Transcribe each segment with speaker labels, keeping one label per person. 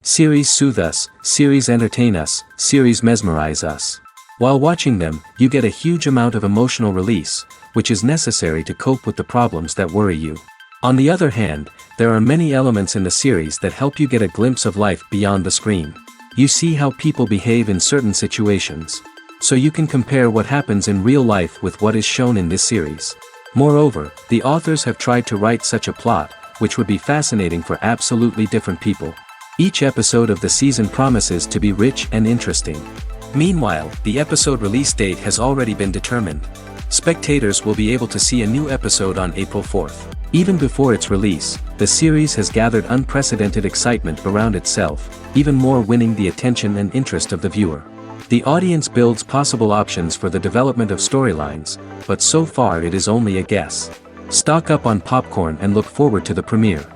Speaker 1: Series soothe us, series entertain us, series mesmerize us. While watching them, you get a huge amount of emotional release, which is necessary to cope with the problems that worry you. On the other hand, there are many elements in the series that help you get a glimpse of life beyond the screen. You see how people behave in certain situations. So you can compare what happens in real life with what is shown in this series. Moreover, the authors have tried to write such a plot, which would be fascinating for absolutely different people. Each episode of the season promises to be rich and interesting. Meanwhile, the episode release date has already been determined. Spectators will be able to see a new episode on April 4th. Even before its release, the series has gathered unprecedented excitement around itself, even more winning the attention and interest of the viewer. The audience builds possible options for the development of storylines, but so far it is only a guess. Stock up on popcorn and look forward to the premiere.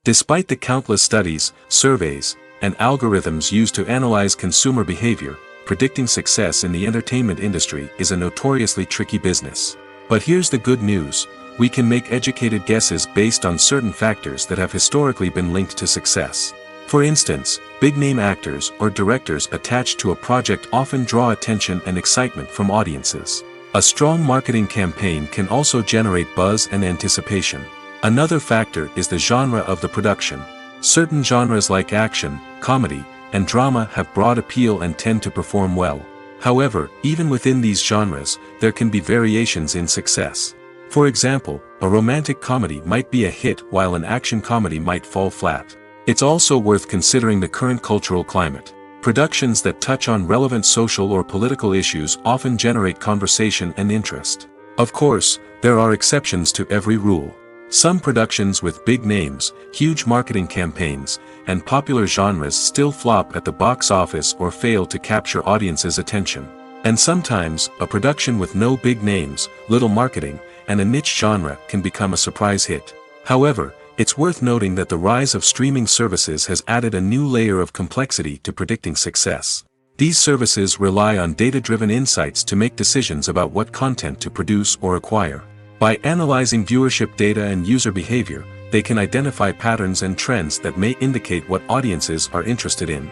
Speaker 1: Despite the countless studies, surveys, and algorithms used to analyze consumer behavior, predicting success in the entertainment industry is a notoriously tricky business. But here's the good news: we can make educated guesses based on certain factors that have historically been linked to success. For instance, big-name actors or directors attached to a project often draw attention and excitement from audiences. A strong marketing campaign can also generate buzz and anticipation. Another factor is the genre of the production. Certain genres like action, comedy, and drama have broad appeal and tend to perform well. However, even within these genres, there can be variations in success. For example, a romantic comedy might be a hit while an action comedy might fall flat. It's also worth considering the current cultural climate. Productions that touch on relevant social or political issues often generate conversation and interest. Of course, there are exceptions to every rule. Some productions with big names, huge marketing campaigns, and popular genres still flop at the box office or fail to capture audiences' attention. And sometimes, a production with no big names, little marketing, and a niche genre can become a surprise hit. However, it's worth noting that the rise of streaming services has added a new layer of complexity to predicting success. These services rely on data-driven insights to make decisions about what content to produce or acquire. By analyzing viewership data and user behavior, they can identify patterns and trends that may indicate what audiences are interested in.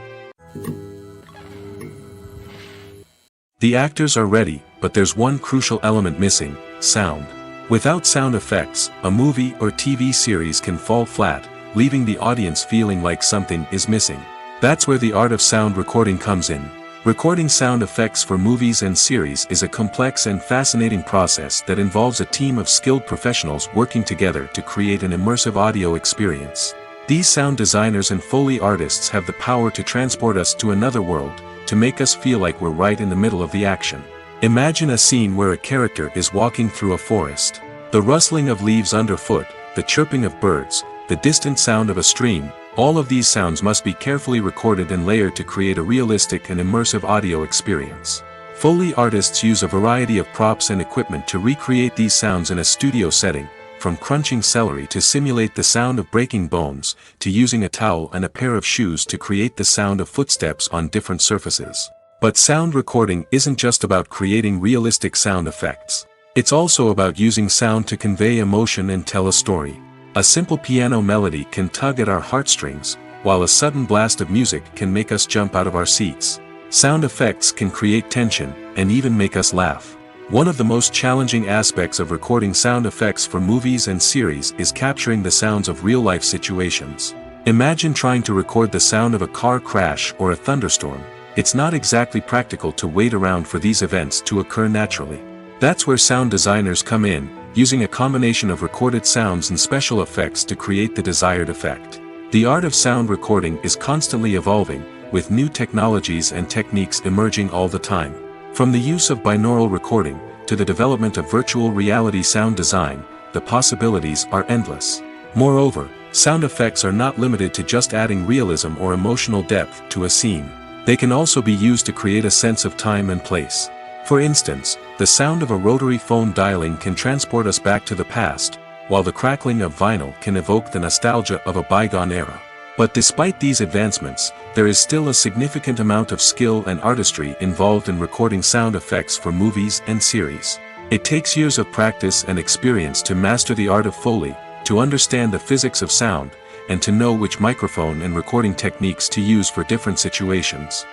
Speaker 1: The actors are ready, but there's one crucial element missing: sound. Without sound effects, a movie or TV series can fall flat, leaving the audience feeling like something is missing. That's where the art of sound recording comes in. Recording sound effects for movies and series is a complex and fascinating process that involves a team of skilled professionals working together to create an immersive audio experience. These sound designers and Foley artists have the power to transport us to another world, to make us feel like we're right in the middle of the action. Imagine a scene where a character is walking through a forest. The rustling of leaves underfoot, the chirping of birds, the distant sound of a stream, all of these sounds must be carefully recorded and layered to create a realistic and immersive audio experience. Foley artists use a variety of props and equipment to recreate these sounds in a studio setting, from crunching celery to simulate the sound of breaking bones, to using a towel and a pair of shoes to create the sound of footsteps on different surfaces. But sound recording isn't just about creating realistic sound effects. It's also about using sound to convey emotion and tell a story. A simple piano melody can tug at our heartstrings, while a sudden blast of music can make us jump out of our seats. Sound effects can create tension, and even make us laugh. One of the most challenging aspects of recording sound effects for movies and series is capturing the sounds of real-life situations. Imagine trying to record the sound of a car crash or a thunderstorm. It's not exactly practical to wait around for these events to occur naturally. That's where sound designers come in, using a combination of recorded sounds and special effects to create the desired effect. The art of sound recording is constantly evolving, with new technologies and techniques emerging all the time. From the use of binaural recording, to the development of virtual reality sound design, the possibilities are endless. Moreover, sound effects are not limited to just adding realism or emotional depth to a scene. They can also be used to create a sense of time and place. For instance, the sound of a rotary phone dialing can transport us back to the past, while the crackling of vinyl can evoke the nostalgia of a bygone era. But despite these advancements, there is still a significant amount of skill and artistry involved in recording sound effects for movies and series. It takes years of practice and experience to master the art of Foley, to understand the physics of sound, and to know which microphone and recording techniques to use for different situations.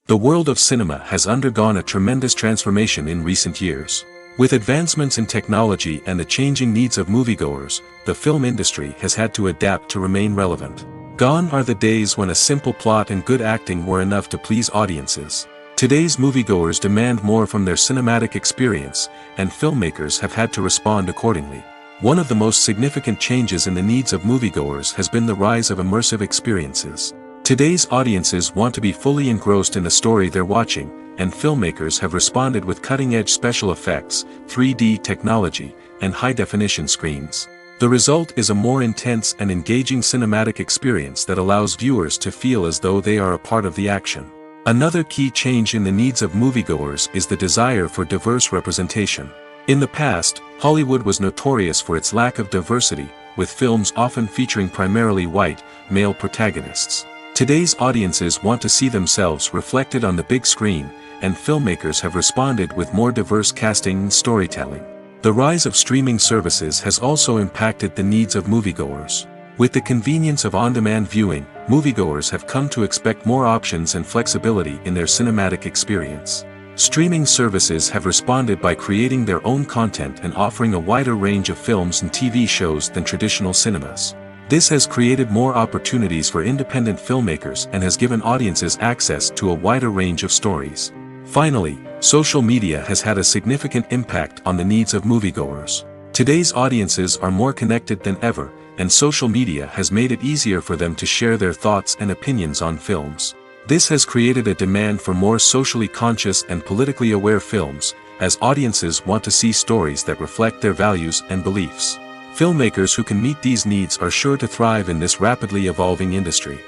Speaker 1: The world of cinema has undergone a tremendous transformation in recent years. With advancements in technology and the changing needs of moviegoers, the film industry has had to adapt to remain relevant. Gone are the days when a simple plot and good acting were enough to please audiences. Today's moviegoers demand more from their cinematic experience, and filmmakers have had to respond accordingly. One of the most significant changes in the needs of moviegoers has been the rise of immersive experiences. Today's audiences want to be fully engrossed in the story they're watching, and filmmakers have responded with cutting-edge special effects, 3D technology, and high-definition screens. The result is a more intense and engaging cinematic experience that allows viewers to feel as though they are a part of the action. Another key change in the needs of moviegoers is the desire for diverse representation. In the past, Hollywood was notorious for its lack of diversity, with films often featuring primarily white, male protagonists. Today's audiences want to see themselves reflected on the big screen, and filmmakers have responded with more diverse casting and storytelling. The rise of streaming services has also impacted the needs of moviegoers. With the convenience of on-demand viewing, moviegoers have come to expect more options and flexibility in their cinematic experience. Streaming services have responded by creating their own content and offering a wider range of films and TV shows than traditional cinemas. This has created more opportunities for independent filmmakers and has given audiences access to a wider range of stories. Finally, social media has had a significant impact on the needs of moviegoers. Today's audiences are more connected than ever, and social media has made it easier for them to share their thoughts and opinions on films. This has created a demand for more socially conscious and politically aware films, as audiences want to see stories that reflect their values and beliefs. Filmmakers who can meet these needs are sure to thrive in this rapidly evolving industry.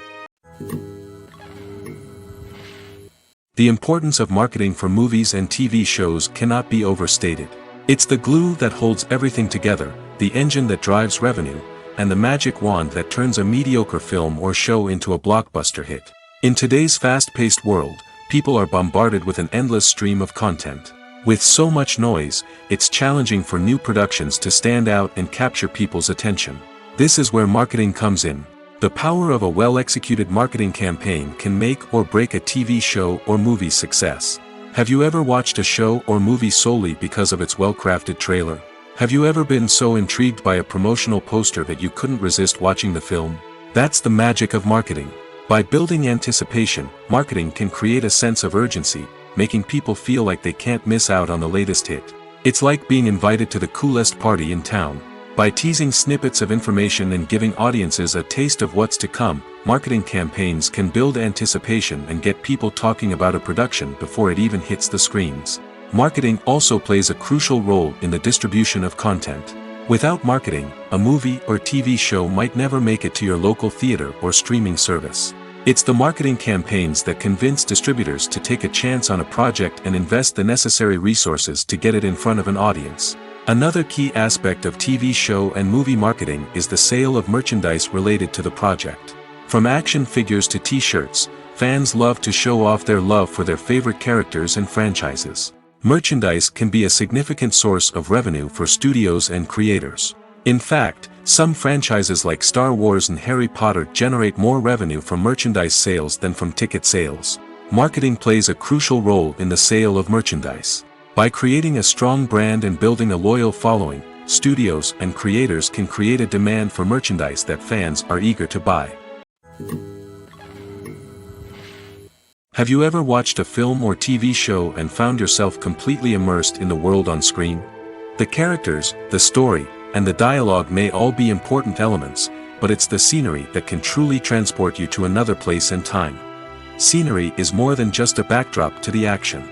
Speaker 1: The importance of marketing for movies and TV shows cannot be overstated. It's the glue that holds everything together, the engine that drives revenue, and the magic wand that turns a mediocre film or show into a blockbuster hit. In today's fast-paced world, people are bombarded with an endless stream of content. With so much noise, it's challenging for new productions to stand out and capture people's attention. This is where marketing comes in. The power of a well-executed marketing campaign can make or break a TV show or movie's success. Have you ever watched a show or movie solely because of its well-crafted trailer? Have you ever been so intrigued by a promotional poster that you couldn't resist watching the film? That's the magic of marketing. By building anticipation, marketing can create a sense of urgency, making people feel like they can't miss out on the latest hit. It's like being invited to the coolest party in town. By teasing snippets of information and giving audiences a taste of what's to come, marketing campaigns can build anticipation and get people talking about a production before it even hits the screens. Marketing also plays a crucial role in the distribution of content. Without marketing, a movie or TV show might never make it to your local theater or streaming service. It's the marketing campaigns that convince distributors to take a chance on a project and invest the necessary resources to get it in front of an audience. Another key aspect of TV show and movie marketing is the sale of merchandise related to the project. From action figures to t-shirts, fans love to show off their love for their favorite characters and franchises. Merchandise can be a significant source of revenue for studios and creators. In fact, some franchises like Star Wars and Harry Potter generate more revenue from merchandise sales than from ticket sales. Marketing plays a crucial role in the sale of merchandise. By creating a strong brand and building a loyal following, studios and creators can create a demand for merchandise that fans are eager to buy. Have you ever watched a film or TV show and found yourself completely immersed in the world on screen? The characters, the story, and the dialogue may all be important elements, but it's the scenery that can truly transport you to another place and time. Scenery is more than just a backdrop to the action.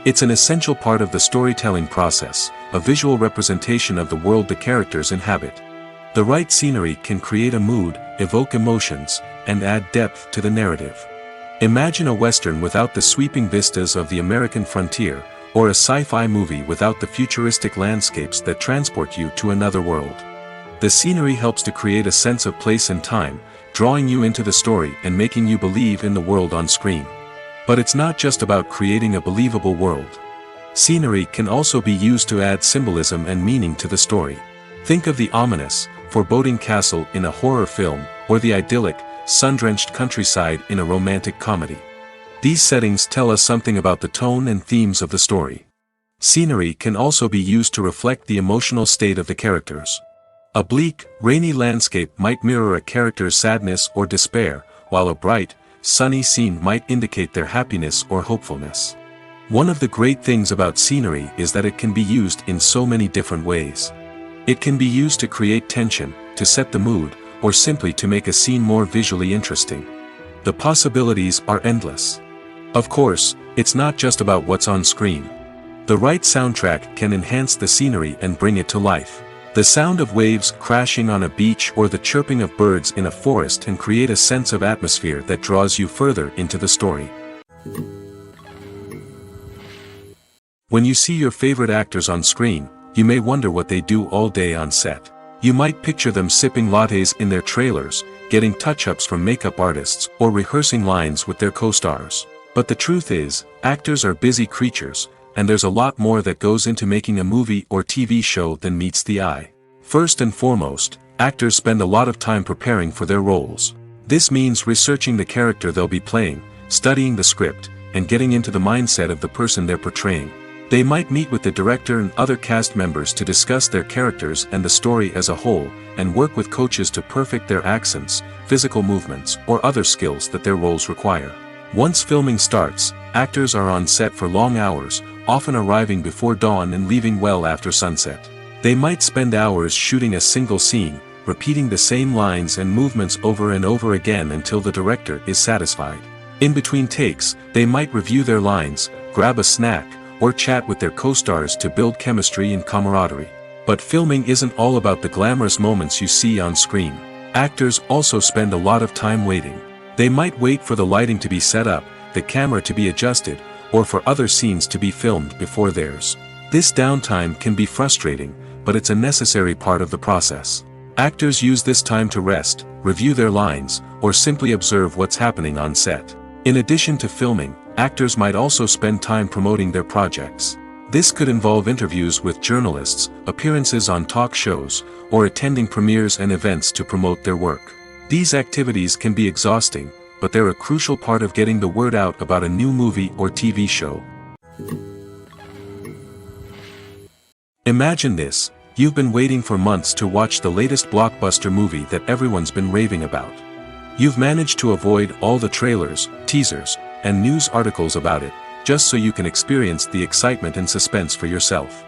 Speaker 1: It's an essential part of the storytelling process, a visual representation of the world the characters inhabit. The right scenery can create a mood, evoke emotions, and add depth to the narrative. Imagine a Western without the sweeping vistas of the American frontier, or a sci-fi movie without the futuristic landscapes that transport you to another world. The scenery helps to create a sense of place and time, drawing you into the story and making you believe in the world on screen. But it's not just about creating a believable world. Scenery can also be used to add symbolism and meaning to the story. Think of the ominous, foreboding castle in a horror film, or the idyllic, sun-drenched countryside in a romantic comedy. These settings tell us something about the tone and themes of the story. Scenery can also be used to reflect the emotional state of the characters. A bleak, rainy landscape might mirror a character's sadness or despair, while a bright, sunny scene might indicate their happiness or hopefulness. One of the great things about scenery is that it can be used in so many different ways. It can be used to create tension, to set the mood, or simply to make a scene more visually interesting. The possibilities are endless. Of course, it's not just about what's on screen. The right soundtrack can enhance the scenery and bring it to life. The sound of waves crashing on a beach or the chirping of birds in a forest can create a sense of atmosphere that draws you further into the story. When you see your favorite actors on screen, you may wonder what they do all day on set. You might picture them sipping lattes in their trailers, getting touch-ups from makeup artists, or rehearsing lines with their co-stars. But the truth is, actors are busy creatures, and there's a lot more that goes into making a movie or TV show than meets the eye. First and foremost, actors spend a lot of time preparing for their roles. This means researching the character they'll be playing, studying the script, and getting into the mindset of the person they're portraying. They might meet with the director and other cast members to discuss their characters and the story as a whole, and work with coaches to perfect their accents, physical movements, or other skills that their roles require. Once filming starts, actors are on set for long hours, often arriving before dawn and leaving well after sunset. They might spend hours shooting a single scene, repeating the same lines and movements over and over again until the director is satisfied. In between takes, they might review their lines, grab a snack, or chat with their co-stars to build chemistry and camaraderie. But filming isn't all about the glamorous moments you see on screen. Actors also spend a lot of time waiting. They might wait for the lighting to be set up, the camera to be adjusted, or for other scenes to be filmed before theirs. This downtime can be frustrating, but it's a necessary part of the process. Actors use this time to rest, review their lines, or simply observe what's happening on set. In addition to filming, actors might also spend time promoting their projects. This could involve interviews with journalists, appearances on talk shows, or attending premieres and events to promote their work. These activities can be exhausting, but they're a crucial part of getting the word out about a new movie or TV show. Imagine this: you've been waiting for months to watch the latest blockbuster movie that everyone's been raving about. You've managed to avoid all the trailers, teasers, and news articles about it, just so you can experience the excitement and suspense for yourself.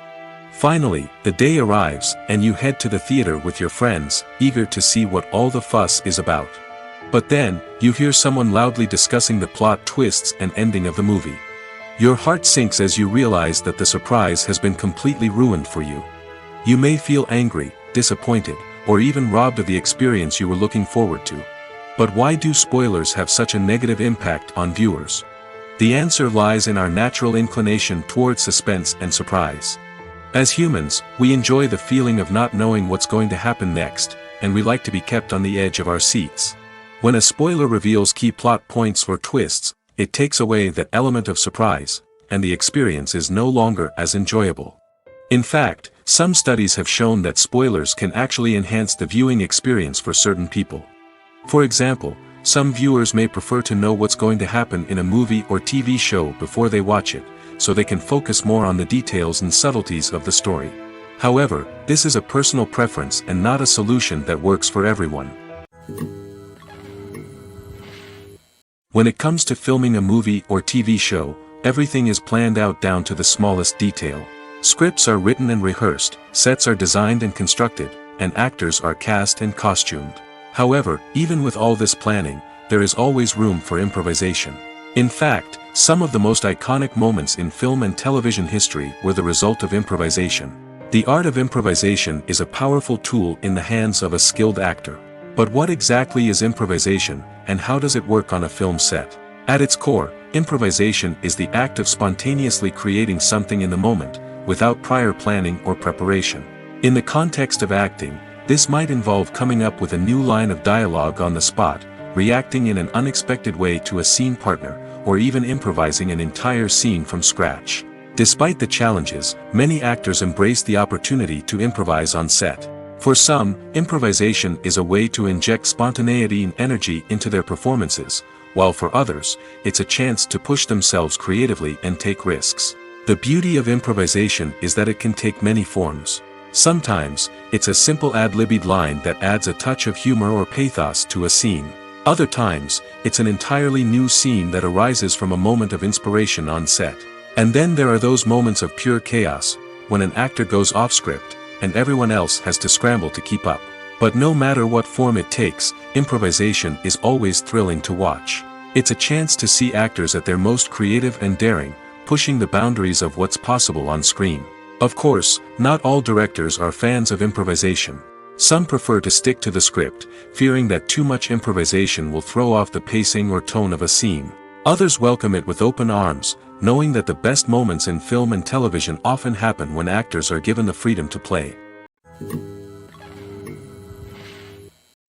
Speaker 1: Finally, the day arrives, and you head to the theater with your friends, eager to see what all the fuss is about. But then, you hear someone loudly discussing the plot twists and ending of the movie. Your heart sinks as you realize that the surprise has been completely ruined for you. You may feel angry, disappointed, or even robbed of the experience you were looking forward to. But why do spoilers have such a negative impact on viewers? The answer lies in our natural inclination towards suspense and surprise. As humans, we enjoy the feeling of not knowing what's going to happen next, and we like to be kept on the edge of our seats. When a spoiler reveals key plot points or twists, it takes away that element of surprise, and the experience is no longer as enjoyable. In fact, some studies have shown that spoilers can actually enhance the viewing experience for certain people. For example, some viewers may prefer to know what's going to happen in a movie or TV show before they watch it, so they can focus more on the details and subtleties of the story. However, this is a personal preference and not a solution that works for everyone. When it comes to filming a movie or TV show, everything is planned out down to the smallest detail. Scripts are written and rehearsed, sets are designed and constructed, and actors are cast and costumed. However, even with all this planning, there is always room for improvisation. In fact, some of the most iconic moments in film and television history were the result of improvisation. The art of improvisation is a powerful tool in the hands of a skilled actor. But what exactly is improvisation, and how does it work on a film set? At its core, improvisation is the act of spontaneously creating something in the moment, without prior planning or preparation. In the context of acting, this might involve coming up with a new line of dialogue on the spot, reacting in an unexpected way to a scene partner, or even improvising an entire scene from scratch. Despite the challenges, many actors embrace the opportunity to improvise on set. For some, improvisation is a way to inject spontaneity and energy into their performances, while for others, it's a chance to push themselves creatively and take risks. The beauty of improvisation is that it can take many forms. Sometimes, it's a simple ad-libbed line that adds a touch of humor or pathos to a scene. Other times, it's an entirely new scene that arises from a moment of inspiration on set. And then there are those moments of pure chaos, when an actor goes off script, and everyone else has to scramble to keep up. But no matter what form it takes, improvisation is always thrilling to watch. It's a chance to see actors at their most creative and daring, pushing the boundaries of what's possible on screen. Of course, not all directors are fans of improvisation. Some prefer to stick to the script, fearing that too much improvisation will throw off the pacing or tone of a scene. Others welcome it with open arms, knowing that the best moments in film and television often happen when actors are given the freedom to play.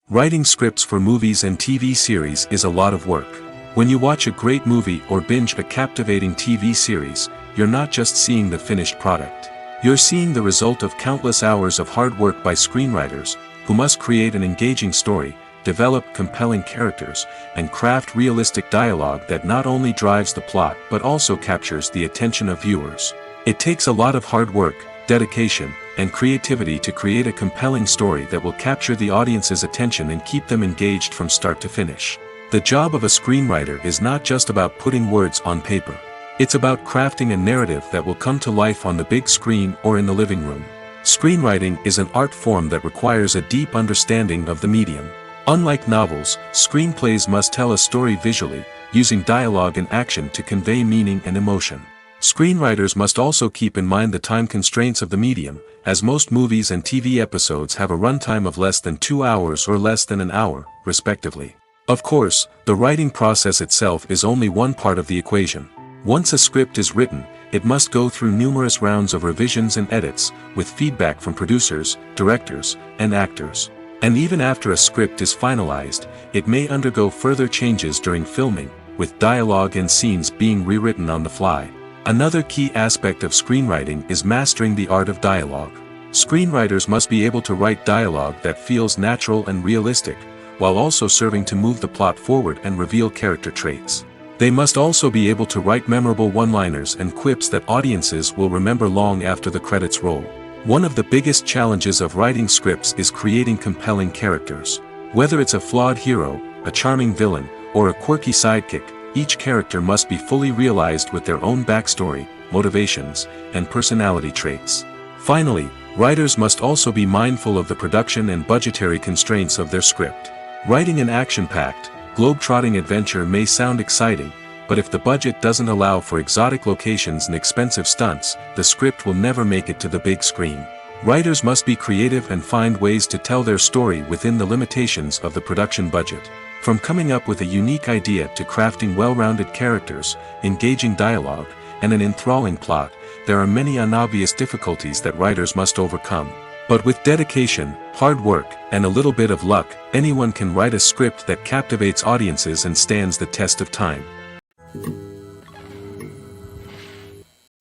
Speaker 1: Writing scripts for movies and TV series is a lot of work. When you watch a great movie or binge a captivating TV series, you're not just seeing the finished product. You're seeing the result of countless hours of hard work by screenwriters, who must create an engaging story, develop compelling characters, and craft realistic dialogue that not only drives the plot but also captures the attention of viewers. It takes a lot of hard work, dedication, and creativity to create a compelling story that will capture the audience's attention and keep them engaged from start to finish. The job of a screenwriter is not just about putting words on paper. It's about crafting a narrative that will come to life on the big screen or in the living room. Screenwriting is an art form that requires a deep understanding of the medium. Unlike novels, screenplays must tell a story visually, using dialogue and action to convey meaning and emotion. Screenwriters must also keep in mind the time constraints of the medium, as most movies and TV episodes have a runtime of less than 2 hours or less than an hour, respectively. Of course, the writing process itself is only one part of the equation. Once a script is written, it must go through numerous rounds of revisions and edits, with feedback from producers, directors, and actors. And even after a script is finalized, it may undergo further changes during filming, with dialogue and scenes being rewritten on the fly. Another key aspect of screenwriting is mastering the art of dialogue. Screenwriters must be able to write dialogue that feels natural and realistic, while also serving to move the plot forward and reveal character traits. They must also be able to write memorable one-liners and quips that audiences will remember long after the credits roll. One of the biggest challenges of writing scripts is creating compelling characters. Whether it's a flawed hero, a charming villain, or a quirky sidekick, each character must be fully realized with their own backstory, motivations, and personality traits. Finally, writers must also be mindful of the production and budgetary constraints of their script. Writing an action-packed, globe-trotting adventure may sound exciting, but if the budget doesn't allow for exotic locations and expensive stunts, the script will never make it to the big screen. Writers must be creative and find ways to tell their story within the limitations of the production budget. From coming up with a unique idea to crafting well-rounded characters, engaging dialogue, and an enthralling plot, there are many unobvious difficulties that writers must overcome. But with dedication, hard work, and a little bit of luck, anyone can write a script that captivates audiences and stands the test of time.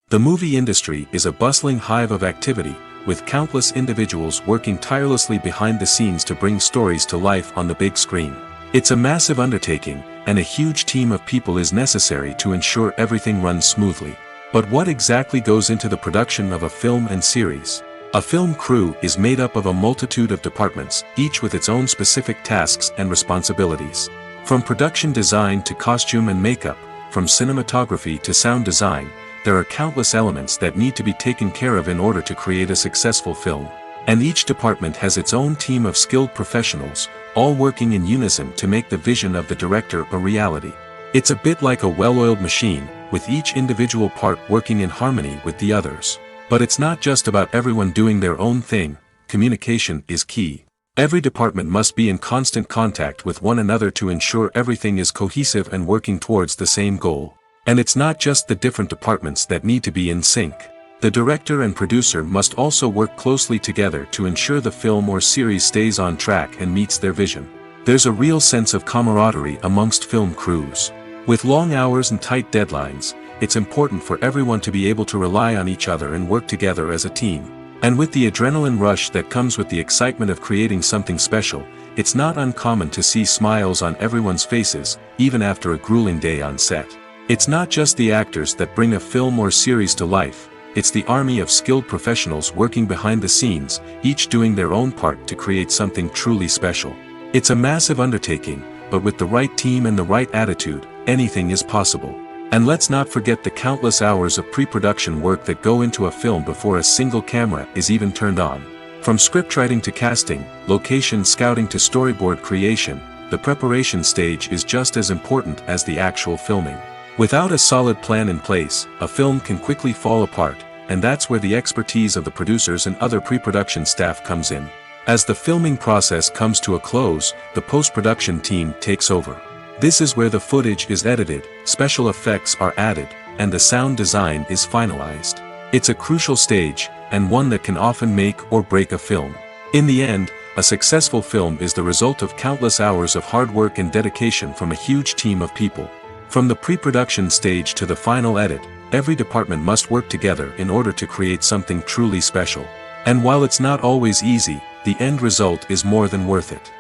Speaker 1: The movie industry is a bustling hive of activity, with countless individuals working tirelessly behind the scenes to bring stories to life on the big screen. It's a massive undertaking, and a huge team of people is necessary to ensure everything runs smoothly. But what exactly goes into the production of a film and series? A film crew is made up of a multitude of departments, each with its own specific tasks and responsibilities. From production design to costume and makeup, from cinematography to sound design, there are countless elements that need to be taken care of in order to create a successful film. And each department has its own team of skilled professionals, all working in unison to make the vision of the director a reality. It's a bit like a well-oiled machine, with each individual part working in harmony with the others. But it's not just about everyone doing their own thing. Communication is key. Every department must be in constant contact with one another to ensure everything is cohesive and working towards the same goal. And it's not just the different departments that need to be in sync. The director and producer must also work closely together to ensure the film or series stays on track and meets their vision. There's a real sense of camaraderie amongst film crews. With long hours and tight deadlines, it's important for everyone to be able to rely on each other and work together as a team. And with the adrenaline rush that comes with the excitement of creating something special, it's not uncommon to see smiles on everyone's faces, even after a grueling day on set. It's not just the actors that bring a film or series to life, it's the army of skilled professionals working behind the scenes, each doing their own part to create something truly special. It's a massive undertaking, but with the right team and the right attitude, anything is possible. And let's not forget the countless hours of pre-production work that go into a film before a single camera is even turned on. From scriptwriting to casting, location scouting to storyboard creation, the preparation stage is just as important as the actual filming. Without a solid plan in place, a film can quickly fall apart, and that's where the expertise of the producers and other pre-production staff comes in. As the filming process comes to a close, the post-production team takes over. This is where the footage is edited, special effects are added, and the sound design is finalized. It's a crucial stage, and one that can often make or break a film. In the end, a successful film is the result of countless hours of hard work and dedication from a huge team of people. From the pre-production stage to the final edit, every department must work together in order to create something truly special. And while it's not always easy, the end result is more than worth it.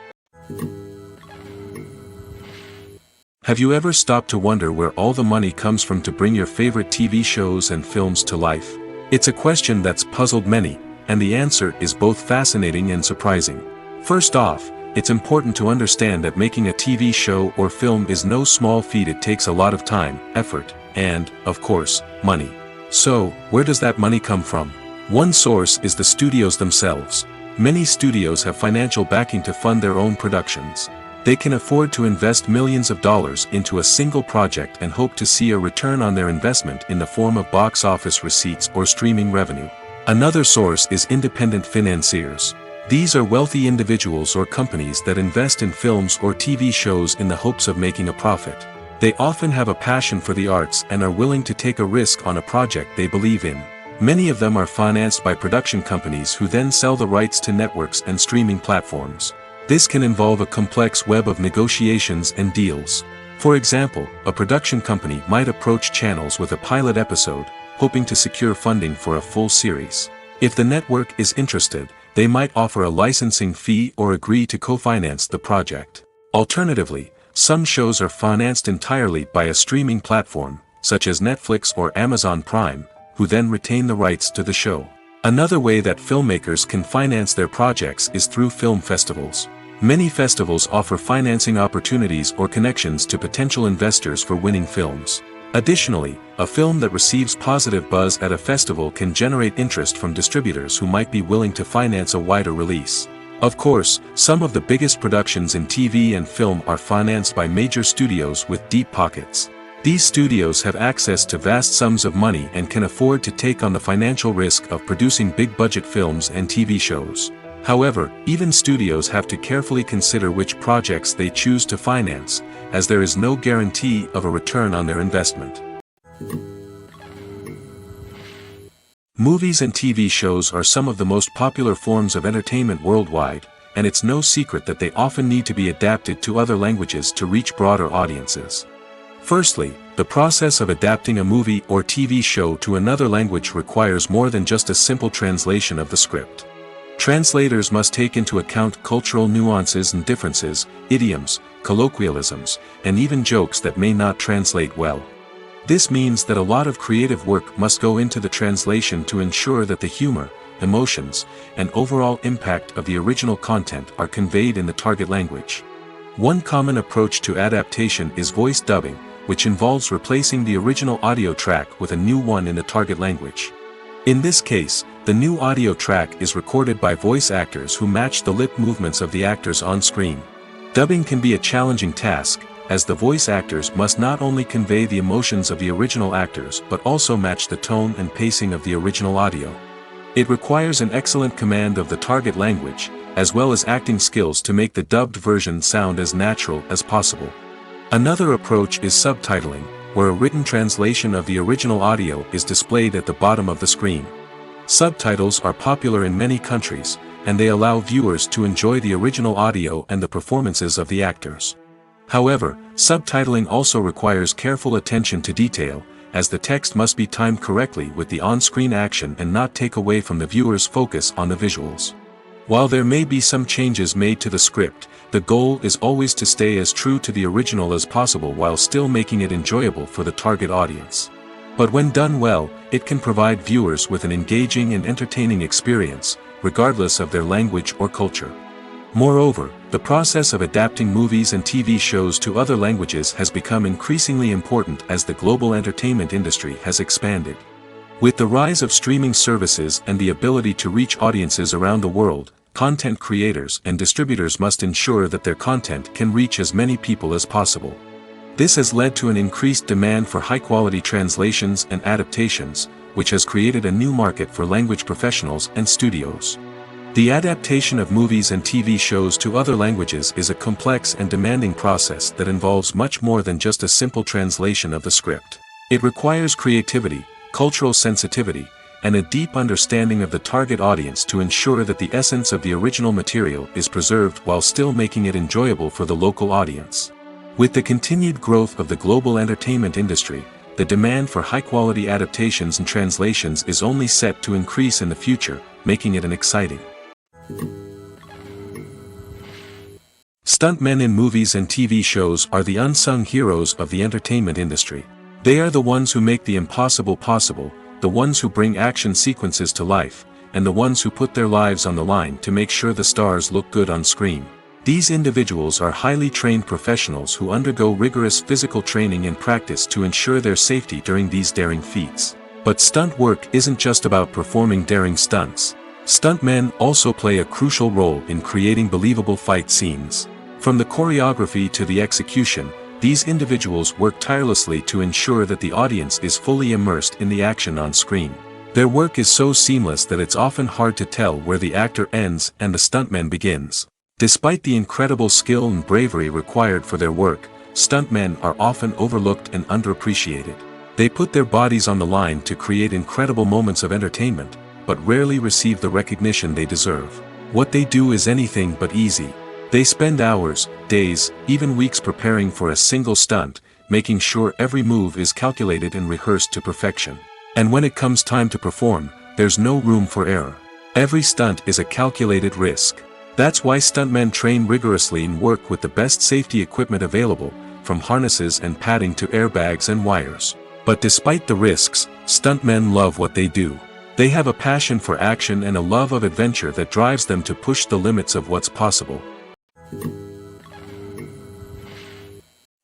Speaker 1: Have you ever stopped to wonder where all the money comes from to bring your favorite TV shows and films to life? It's a question that's puzzled many, and the answer is both fascinating and surprising. First off, it's important to understand that making a TV show or film is no small feat. It takes a lot of time, effort, and, of course, money. So, where does that money come from? One source is the studios themselves. Many studios have financial backing to fund their own productions. They can afford to invest millions of dollars into a single project and hope to see a return on their investment in the form of box office receipts or streaming revenue. Another source is independent financiers. These are wealthy individuals or companies that invest in films or TV shows in the hopes of making a profit. They often have a passion for the arts and are willing to take a risk on a project they believe in. Many of them are financed by production companies who then sell the rights to networks and streaming platforms. This can involve a complex web of negotiations and deals. For example, a production company might approach channels with a pilot episode, hoping to secure funding for a full series. If the network is interested, they might offer a licensing fee or agree to co-finance the project. Alternatively, some shows are financed entirely by a streaming platform, such as Netflix or Amazon Prime, who then retain the rights to the show. Another way that filmmakers can finance their projects is through film festivals. Many festivals offer financing opportunities or connections to potential investors for winning films. Additionally, a film that receives positive buzz at a festival can generate interest from distributors who might be willing to finance a wider release. Of course, some of the biggest productions in TV and film are financed by major studios with deep pockets. These studios have access to vast sums of money and can afford to take on the financial risk of producing big-budget films and TV shows. However, even studios have to carefully consider which projects they choose to finance, as there is no guarantee of a return on their investment. Movies and TV shows are some of the most popular forms of entertainment worldwide, and it's no secret that they often need to be adapted to other languages to reach broader audiences. Firstly, the process of adapting a movie or TV show to another language requires more than just a simple translation of the script. Translators must take into account cultural nuances and differences, idioms, colloquialisms, and even jokes that may not translate well. This means that a lot of creative work must go into the translation to ensure that the humor, emotions, and overall impact of the original content are conveyed in the target language. One common approach to adaptation is voice dubbing, which involves replacing the original audio track with a new one in the target language. In this case, the new audio track is recorded by voice actors who match the lip movements of the actors on screen. Dubbing can be a challenging task, as the voice actors must not only convey the emotions of the original actors but also match the tone and pacing of the original audio. It requires an excellent command of the target language, as well as acting skills to make the dubbed version sound as natural as possible. Another approach is subtitling, where a written translation of the original audio is displayed at the bottom of the screen. Subtitles are popular in many countries, and they allow viewers to enjoy the original audio and the performances of the actors. However, subtitling also requires careful attention to detail, as the text must be timed correctly with the on-screen action and not take away from the viewer's focus on the visuals. While there may be some changes made to the script, the goal is always to stay as true to the original as possible while still making it enjoyable for the target audience. But when done well, it can provide viewers with an engaging and entertaining experience, regardless of their language or culture. Moreover, the process of adapting movies and TV shows to other languages has become increasingly important as the global entertainment industry has expanded. With the rise of streaming services and the ability to reach audiences around the world, content creators and distributors must ensure that their content can reach as many people as possible. This has led to an increased demand for high-quality translations and adaptations, which has created a new market for language professionals and studios. The adaptation of movies and TV shows to other languages is a complex and demanding process that involves much more than just a simple translation of the script. It requires creativity, cultural sensitivity, and a deep understanding of the target audience to ensure that the essence of the original material is preserved while still making it enjoyable for the local audience. With the continued growth of the global entertainment industry, the demand for high-quality adaptations and translations is only set to increase in the future, making it an exciting. Stuntmen in movies and TV shows are the unsung heroes of the entertainment industry. They are the ones who make the impossible possible, the ones who bring action sequences to life, and the ones who put their lives on the line to make sure the stars look good on screen. These individuals are highly trained professionals who undergo rigorous physical training and practice to ensure their safety during these daring feats. But stunt work isn't just about performing daring stunts. Stuntmen also play a crucial role in creating believable fight scenes. From the choreography to the execution, these individuals work tirelessly to ensure that the audience is fully immersed in the action on screen. Their work is so seamless that it's often hard to tell where the actor ends and the stuntman begins. Despite the incredible skill and bravery required for their work, stuntmen are often overlooked and underappreciated. They put their bodies on the line to create incredible moments of entertainment, but rarely receive the recognition they deserve. What they do is anything but easy. They spend hours, days, even weeks preparing for a single stunt, making sure every move is calculated and rehearsed to perfection. And when it comes time to perform, there's no room for error. Every stunt is a calculated risk. That's why stuntmen train rigorously and work with the best safety equipment available, from harnesses and padding to airbags and wires. But despite the risks, stuntmen love what they do. They have a passion for action and a love of adventure that drives them to push the limits of what's possible.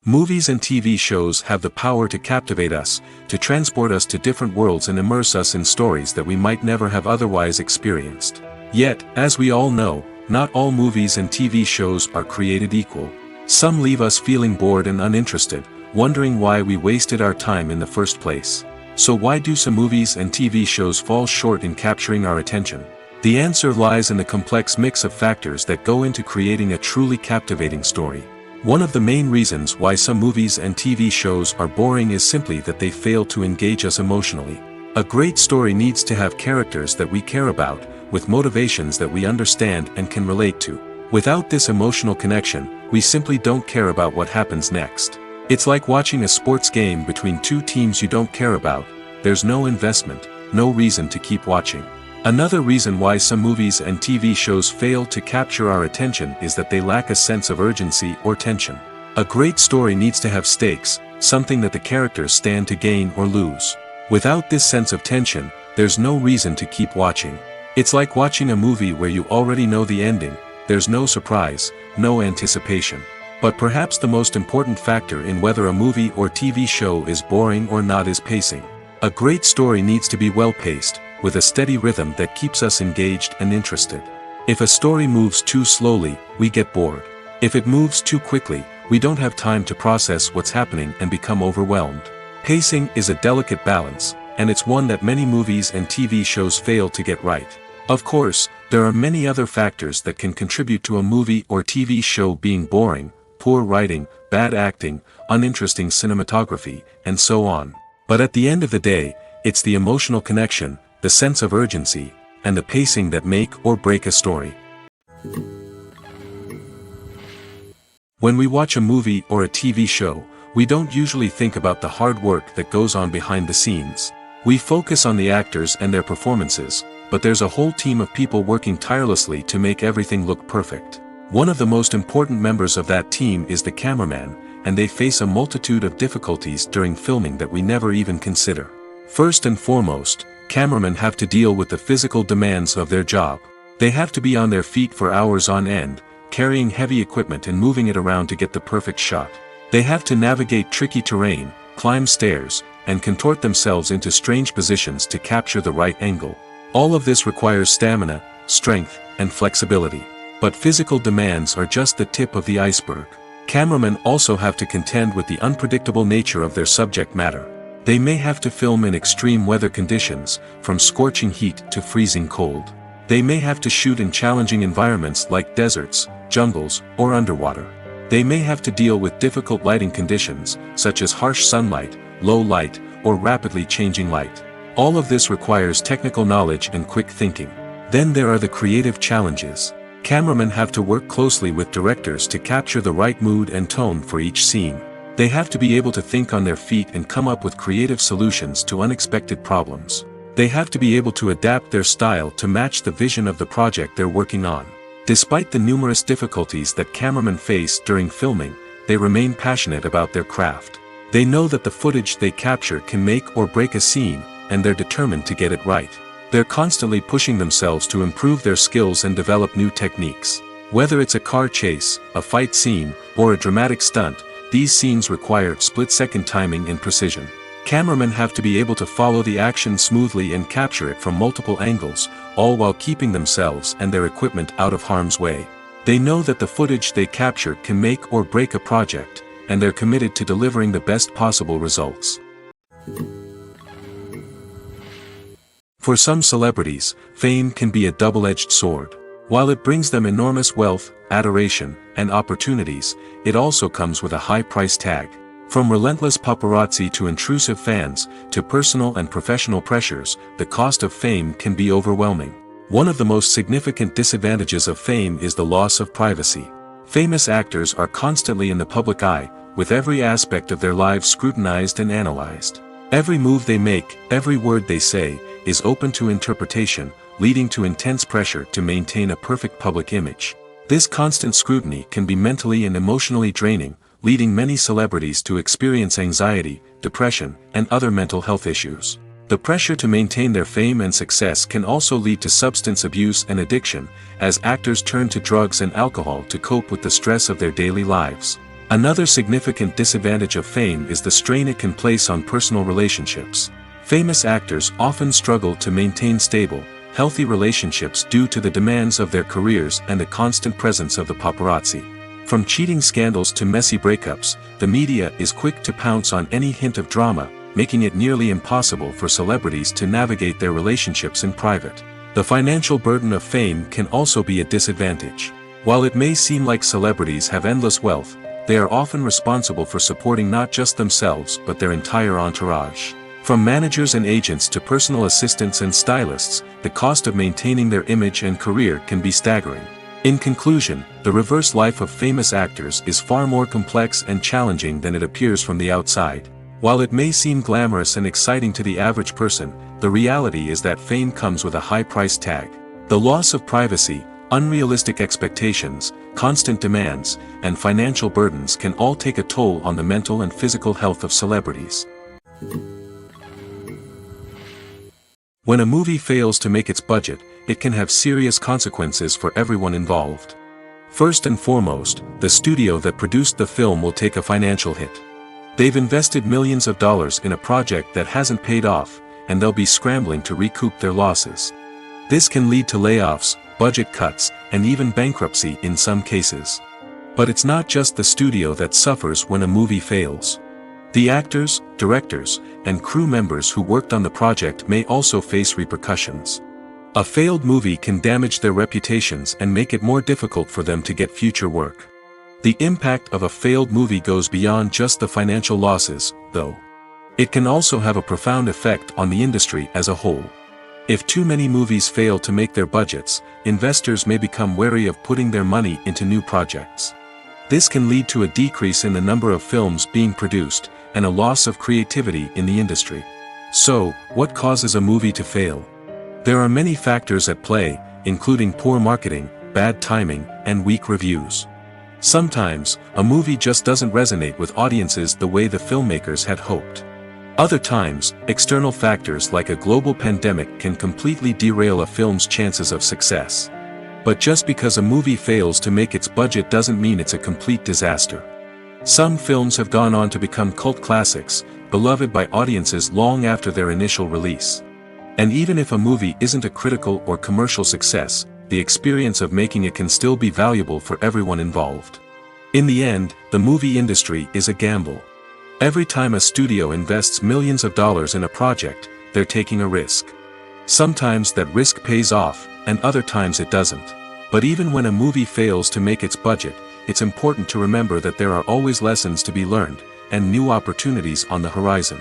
Speaker 1: Movies and TV shows have the power to captivate us, to transport us to different worlds and immerse us in stories that we might never have otherwise experienced. Yet, as we all know, not all movies and TV shows are created equal. Some leave us feeling bored and uninterested, wondering why we wasted our time in the first place. So why do some movies and TV shows fall short in capturing our attention? The answer lies in the complex mix of factors that go into creating a truly captivating story. One of the main reasons why some movies and TV shows are boring is simply that they fail to engage us emotionally. A great story needs to have characters that we care about, with motivations that we understand and can relate to. Without this emotional connection, we simply don't care about what happens next. It's like watching a sports game between two teams you don't care about. There's no investment, no reason to keep watching. Another reason why some movies and TV shows fail to capture our attention is that they lack a sense of urgency or tension. A great story needs to have stakes, something that the characters stand to gain or lose. Without this sense of tension, there's no reason to keep watching. It's like watching a movie where you already know the ending. There's no surprise, no anticipation. But perhaps the most important factor in whether a movie or TV show is boring or not is pacing. A great story needs to be well-paced, with a steady rhythm that keeps us engaged and interested. If a story moves too slowly, we get bored. If it moves too quickly, we don't have time to process what's happening and become overwhelmed. Pacing is a delicate balance, and it's one that many movies and TV shows fail to get right. Of course, there are many other factors that can contribute to a movie or TV show being boring: poor writing, bad acting, uninteresting cinematography, and so on. But at the end of the day, it's the emotional connection, the sense of urgency, and the pacing that make or break a story. When we watch a movie or a TV show, We don't usually think about the hard work that goes on behind the scenes. We focus on the actors and their performances, but there's a whole team of people working tirelessly to make everything look perfect. One of the most important members of that team is the cameraman, and they face a multitude of difficulties during filming that we never even consider. First and foremost, cameramen have to deal with the physical demands of their job. They have to be on their feet for hours on end, carrying heavy equipment and moving it around to get the perfect shot. They have to navigate tricky terrain, climb stairs, and contort themselves into strange positions to capture the right angle. All of this requires stamina, strength, and flexibility. But physical demands are just the tip of the iceberg. Cameramen also have to contend with the unpredictable nature of their subject matter. They may have to film in extreme weather conditions, from scorching heat to freezing cold. They may have to shoot in challenging environments like deserts, jungles, or underwater. They may have to deal with difficult lighting conditions, such as harsh sunlight, low light, or rapidly changing light. All of this requires technical knowledge and quick thinking. Then there are the creative challenges. Cameramen have to work closely with directors to capture the right mood and tone for each scene. They have to be able to think on their feet and come up with creative solutions to unexpected problems. They have to be able to adapt their style to match the vision of the project they're working on. Despite the numerous difficulties that cameramen face during filming, they remain passionate about their craft. They know that the footage they capture can make or break a scene, and they're determined to get it right. They're constantly pushing themselves to improve their skills and develop new techniques. Whether it's a car chase, a fight scene, or a dramatic stunt, these scenes require split-second timing and precision. Cameramen have to be able to follow the action smoothly and capture it from multiple angles, all while keeping themselves and their equipment out of harm's way. They know that the footage they capture can make or break a project, and they're committed to delivering the best possible results. For some celebrities, fame can be a double-edged sword. While it brings them enormous wealth, adoration, and opportunities, it also comes with a high price tag. From relentless paparazzi to intrusive fans, to personal and professional pressures, the cost of fame can be overwhelming. One of the most significant disadvantages of fame is the loss of privacy. Famous actors are constantly in the public eye, with every aspect of their lives scrutinized and analyzed. Every move they make, every word they say, is open to interpretation, leading to intense pressure to maintain a perfect public image. This constant scrutiny can be mentally and emotionally draining, leading many celebrities to experience anxiety, depression, and other mental health issues. The pressure to maintain their fame and success can also lead to substance abuse and addiction, as actors turn to drugs and alcohol to cope with the stress of their daily lives. Another significant disadvantage of fame is the strain it can place on personal relationships. Famous actors often struggle to maintain stable, healthy relationships due to the demands of their careers and the constant presence of the paparazzi. From cheating scandals to messy breakups, the media is quick to pounce on any hint of drama, making it nearly impossible for celebrities to navigate their relationships in private. The financial burden of fame can also be a disadvantage. While it may seem like celebrities have endless wealth, they are often responsible for supporting not just themselves but their entire entourage. From managers and agents to personal assistants and stylists, the cost of maintaining their image and career can be staggering. In conclusion, the reverse life of famous actors is far more complex and challenging than it appears from the outside. While it may seem glamorous and exciting to the average person, the reality is that fame comes with a high price tag. The loss of privacy, unrealistic expectations, constant demands, and financial burdens can all take a toll on the mental and physical health of celebrities. When a movie fails to make its budget, it can have serious consequences for everyone involved. First and foremost, the studio that produced the film will take a financial hit. They've invested millions of dollars in a project that hasn't paid off, and they'll be scrambling to recoup their losses. This can lead to layoffs, budget cuts, and even bankruptcy in some cases. But it's not just the studio that suffers when a movie fails. The actors, directors, and crew members who worked on the project may also face repercussions. A failed movie can damage their reputations and make it more difficult for them to get future work. The impact of a failed movie goes beyond just the financial losses, though. It can also have a profound effect on the industry as a whole. If too many movies fail to make their budgets, investors may become wary of putting their money into new projects. This can lead to a decrease in the number of films being produced, and a loss of creativity in the industry. So, what causes a movie to fail? There are many factors at play, including poor marketing, bad timing, and weak reviews. Sometimes, a movie just doesn't resonate with audiences the way the filmmakers had hoped. Other times, external factors like a global pandemic can completely derail a film's chances of success. But just because a movie fails to make its budget doesn't mean it's a complete disaster. Some films have gone on to become cult classics, beloved by audiences long after their initial release. And even if a movie isn't a critical or commercial success, the experience of making it can still be valuable for everyone involved. In the end, the movie industry is a gamble. Every time a studio invests millions of dollars in a project, they're taking a risk. Sometimes that risk pays off, and other times it doesn't. But even when a movie fails to make its budget, it's important to remember that there are always lessons to be learned, and new opportunities on the horizon.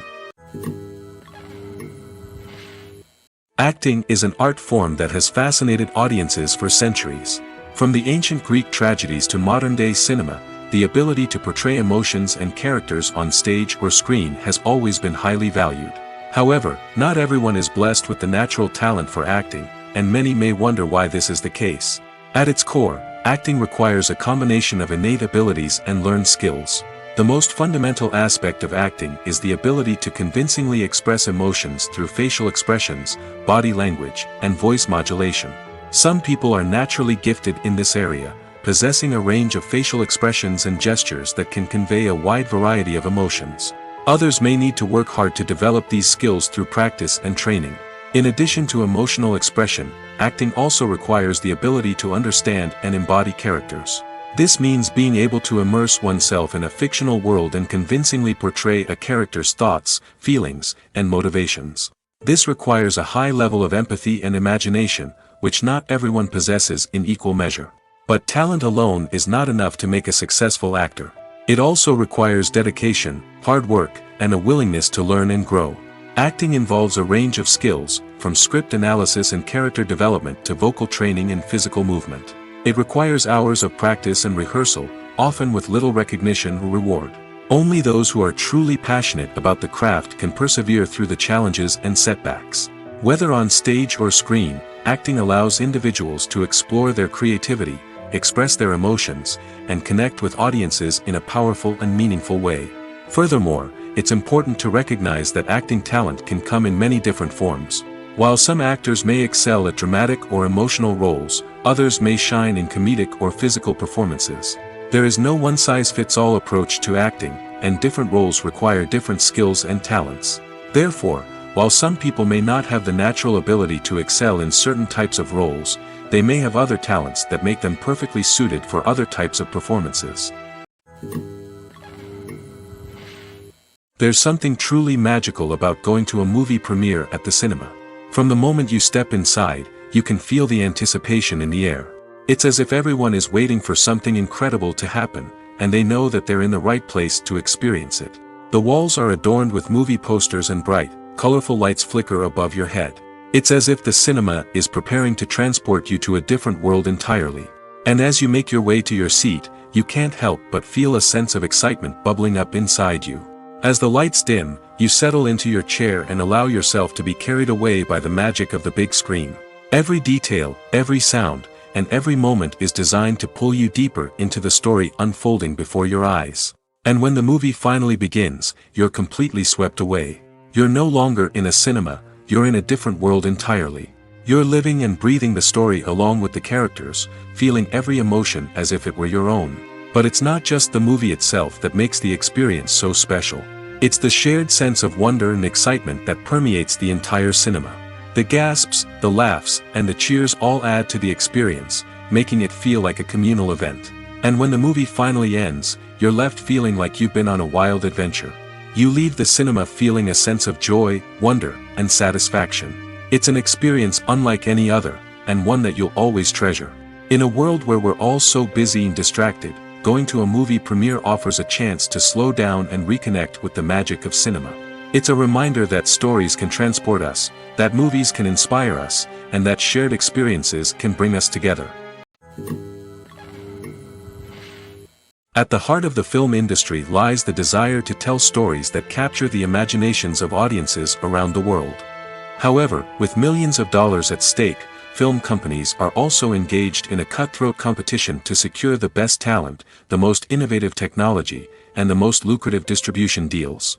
Speaker 1: Acting is an art form that has fascinated audiences for centuries. From the ancient Greek tragedies to modern-day cinema, the ability to portray emotions and characters on stage or screen has always been highly valued. However, not everyone is blessed with the natural talent for acting, and many may wonder why this is the case. At its core, acting requires a combination of innate abilities and learned skills. The most fundamental aspect of acting is the ability to convincingly express emotions through facial expressions, body language, and voice modulation. Some people are naturally gifted in this area, possessing a range of facial expressions and gestures that can convey a wide variety of emotions. Others may need to work hard to develop these skills through practice and training. In addition to emotional expression, acting also requires the ability to understand and embody characters. This means being able to immerse oneself in a fictional world and convincingly portray a character's thoughts, feelings, and motivations. This requires a high level of empathy and imagination, which not everyone possesses in equal measure. But talent alone is not enough to make a successful actor. It also requires dedication, hard work, and a willingness to learn and grow. Acting involves a range of skills, from script analysis and character development to vocal training and physical movement. It requires hours of practice and rehearsal, often with little recognition or reward. Only those who are truly passionate about the craft can persevere through the challenges and setbacks. Whether on stage or screen, acting allows individuals to explore their creativity, express their emotions, and connect with audiences in a powerful and meaningful way. Furthermore, it's important to recognize that acting talent can come in many different forms. While some actors may excel at dramatic or emotional roles, others may shine in comedic or physical performances. There is no one-size-fits-all approach to acting, and different roles require different skills and talents. Therefore, while some people may not have the natural ability to excel in certain types of roles, they may have other talents that make them perfectly suited for other types of performances. There's something truly magical about going to a movie premiere at the cinema. From the moment you step inside, you can feel the anticipation in the air. It's as if everyone is waiting for something incredible to happen, and they know that they're in the right place to experience it. The walls are adorned with movie posters and bright, colorful lights flicker above your head. It's as if the cinema is preparing to transport you to a different world entirely. And as you make your way to your seat, you can't help but feel a sense of excitement bubbling up inside you. As the lights dim, you settle into your chair and allow yourself to be carried away by the magic of the big screen. Every detail, every sound, and every moment is designed to pull you deeper into the story unfolding before your eyes. And when the movie finally begins, you're completely swept away. You're no longer in a cinema, you're in a different world entirely. You're living and breathing the story along with the characters, feeling every emotion as if it were your own. But it's not just the movie itself that makes the experience so special. It's the shared sense of wonder and excitement that permeates the entire cinema. The gasps, the laughs, and the cheers all add to the experience, making it feel like a communal event. And when the movie finally ends, you're left feeling like you've been on a wild adventure. You leave the cinema feeling a sense of joy, wonder, and satisfaction. It's an experience unlike any other, and one that you'll always treasure. In a world where we're all so busy and distracted, going to a movie premiere offers a chance to slow down and reconnect with the magic of cinema. It's a reminder that stories can transport us, that movies can inspire us, and that shared experiences can bring us together. At the heart of the film industry lies the desire to tell stories that capture the imaginations of audiences around the world. However, with millions of dollars at stake, film companies are also engaged in a cutthroat competition to secure the best talent, the most innovative technology, and the most lucrative distribution deals.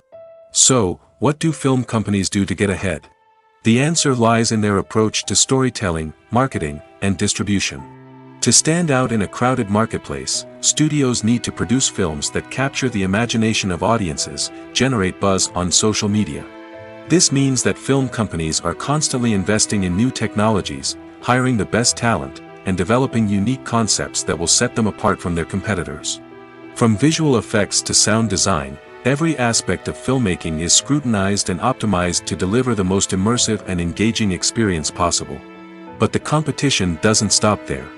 Speaker 1: So, what do film companies do to get ahead? The answer lies in their approach to storytelling, marketing, and distribution. To stand out in a crowded marketplace, studios need to produce films that capture the imagination of audiences, generate buzz on social media. This means that film companies are constantly investing in new technologies, hiring the best talent, and developing unique concepts that will set them apart from their competitors. From visual effects to sound design, every aspect of filmmaking is scrutinized and optimized to deliver the most immersive and engaging experience possible. But the competition doesn't stop there.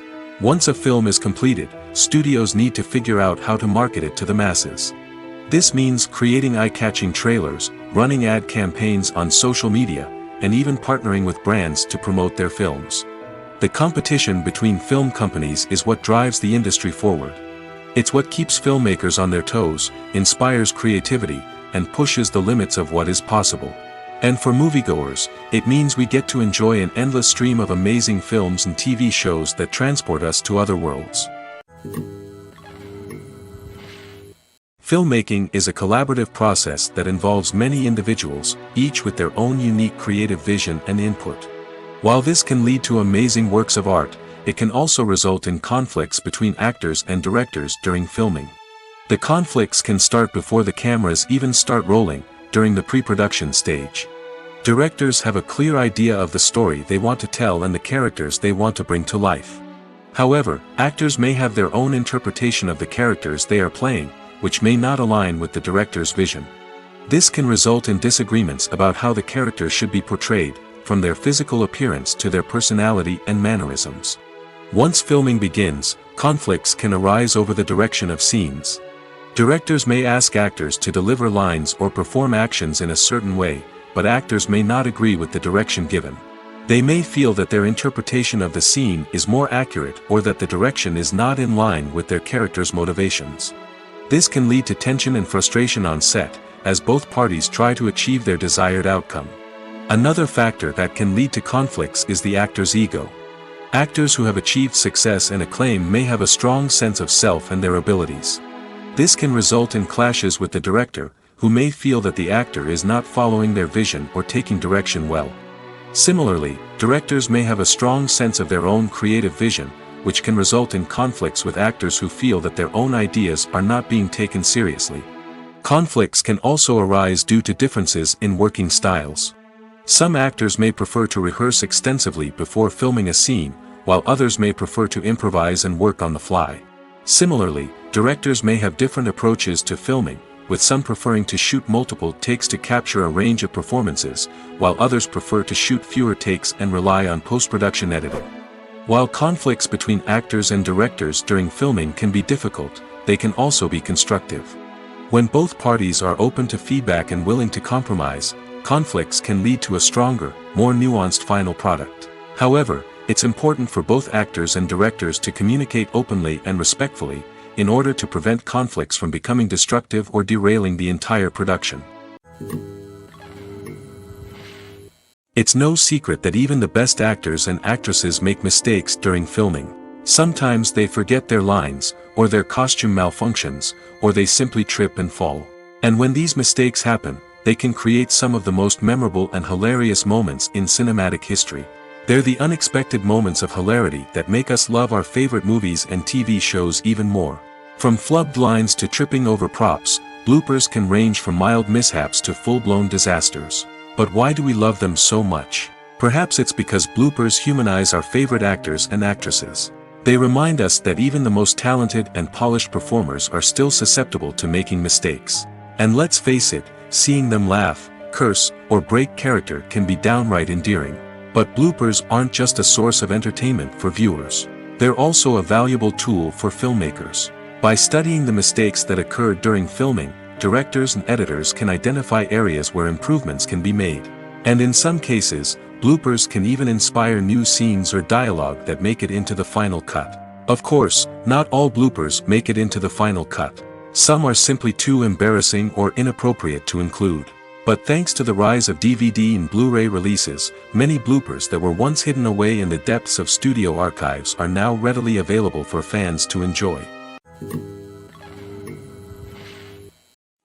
Speaker 1: Once a film is completed, studios need to figure out how to market it to the masses. This means creating eye-catching trailers, running ad campaigns on social media, and even partnering with brands to promote their films. The competition between film companies is what drives the industry forward. It's what keeps filmmakers on their toes, inspires creativity, and pushes the limits of what is possible. And for moviegoers, it means we get to enjoy an endless stream of amazing films and TV shows that transport us to other worlds. Filmmaking is a collaborative process that involves many individuals, each with their own unique creative vision and input. While this can lead to amazing works of art, it can also result in conflicts between actors and directors during filming. The conflicts can start before the cameras even start rolling, during the pre-production stage. Directors have a clear idea of the story they want to tell and the characters they want to bring to life. However, actors may have their own interpretation of the characters they are playing, which may not align with the director's vision. This can result in disagreements about how the characters should be portrayed, from their physical appearance to their personality and mannerisms. Once filming begins, conflicts can arise over the direction of scenes. Directors may ask actors to deliver lines or perform actions in a certain way, but actors may not agree with the direction given. They may feel that their interpretation of the scene is more accurate or that the direction is not in line with their character's motivations. This can lead to tension and frustration on set, as both parties try to achieve their desired outcome. Another factor that can lead to conflicts is the actor's ego. Actors who have achieved success and acclaim may have a strong sense of self and their abilities. This can result in clashes with the director, who may feel that the actor is not following their vision or taking direction well. Similarly, directors may have a strong sense of their own creative vision, which can result in conflicts with actors who feel that their own ideas are not being taken seriously. Conflicts can also arise due to differences in working styles. Some actors may prefer to rehearse extensively before filming a scene, while others may prefer to improvise and work on the fly. Similarly, directors may have different approaches to filming, with some preferring to shoot multiple takes to capture a range of performances, while others prefer to shoot fewer takes and rely on post-production editing. While conflicts between actors and directors during filming can be difficult, they can also be constructive. When both parties are open to feedback and willing to compromise, conflicts can lead to a stronger, more nuanced final product. However, it's important for both actors and directors to communicate openly and respectfully, in order to prevent conflicts from becoming destructive or derailing the entire production. It's no secret that even the best actors and actresses make mistakes during filming. Sometimes they forget their lines, or their costume malfunctions, or they simply trip and fall. And when these mistakes happen, they can create some of the most memorable and hilarious moments in cinematic history. They're the unexpected moments of hilarity that make us love our favorite movies and TV shows even more. From flubbed lines to tripping over props, bloopers can range from mild mishaps to full-blown disasters. But why do we love them so much? Perhaps it's because bloopers humanize our favorite actors and actresses. They remind us that even the most talented and polished performers are still susceptible to making mistakes. And let's face it, seeing them laugh, curse, or break character can be downright endearing. But bloopers aren't just a source of entertainment for viewers. They're also a valuable tool for filmmakers. By studying the mistakes that occurred during filming, directors and editors can identify areas where improvements can be made. And in some cases, bloopers can even inspire new scenes or dialogue that make it into the final cut. Of course, not all bloopers make it into the final cut. Some are simply too embarrassing or inappropriate to include. But thanks to the rise of DVD and Blu-ray releases, many bloopers that were once hidden away in the depths of studio archives are now readily available for fans to enjoy.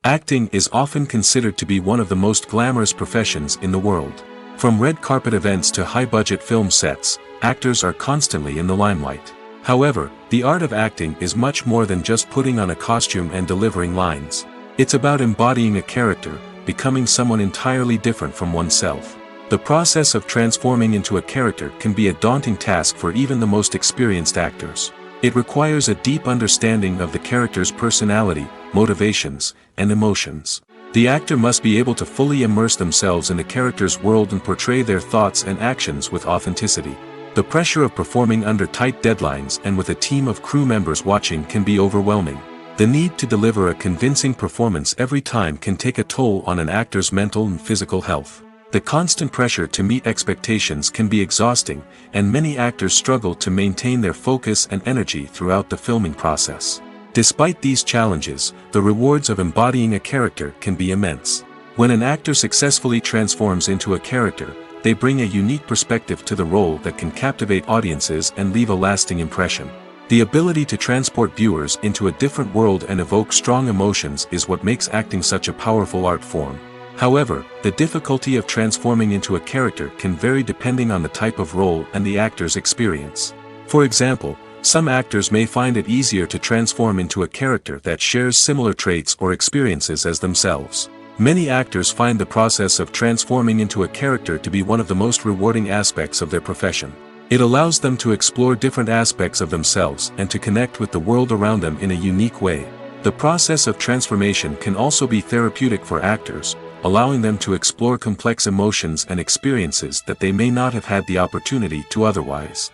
Speaker 1: Acting is often considered to be one of the most glamorous professions in the world. From red carpet events to high-budget film sets, actors are constantly in the limelight. However, the art of acting is much more than just putting on a costume and delivering lines. It's about embodying a character, becoming someone entirely different from oneself. The process of transforming into a character can be a daunting task for even the most experienced actors. It requires a deep understanding of the character's personality, motivations, and emotions. The actor must be able to fully immerse themselves in the character's world and portray their thoughts and actions with authenticity. The pressure of performing under tight deadlines and with a team of crew members watching can be overwhelming. The need to deliver a convincing performance every time can take a toll on an actor's mental and physical health. The constant pressure to meet expectations can be exhausting, and many actors struggle to maintain their focus and energy throughout the filming process. Despite these challenges, the rewards of embodying a character can be immense. When an actor successfully transforms into a character, they bring a unique perspective to the role that can captivate audiences and leave a lasting impression. The ability to transport viewers into a different world and evoke strong emotions is what makes acting such a powerful art form. However, the difficulty of transforming into a character can vary depending on the type of role and the actor's experience. For example, some actors may find it easier to transform into a character that shares similar traits or experiences as themselves. Many actors find the process of transforming into a character to be one of the most rewarding aspects of their profession. It allows them to explore different aspects of themselves and to connect with the world around them in a unique way. The process of transformation can also be therapeutic for actors, allowing them to explore complex emotions and experiences that they may not have had the opportunity to otherwise.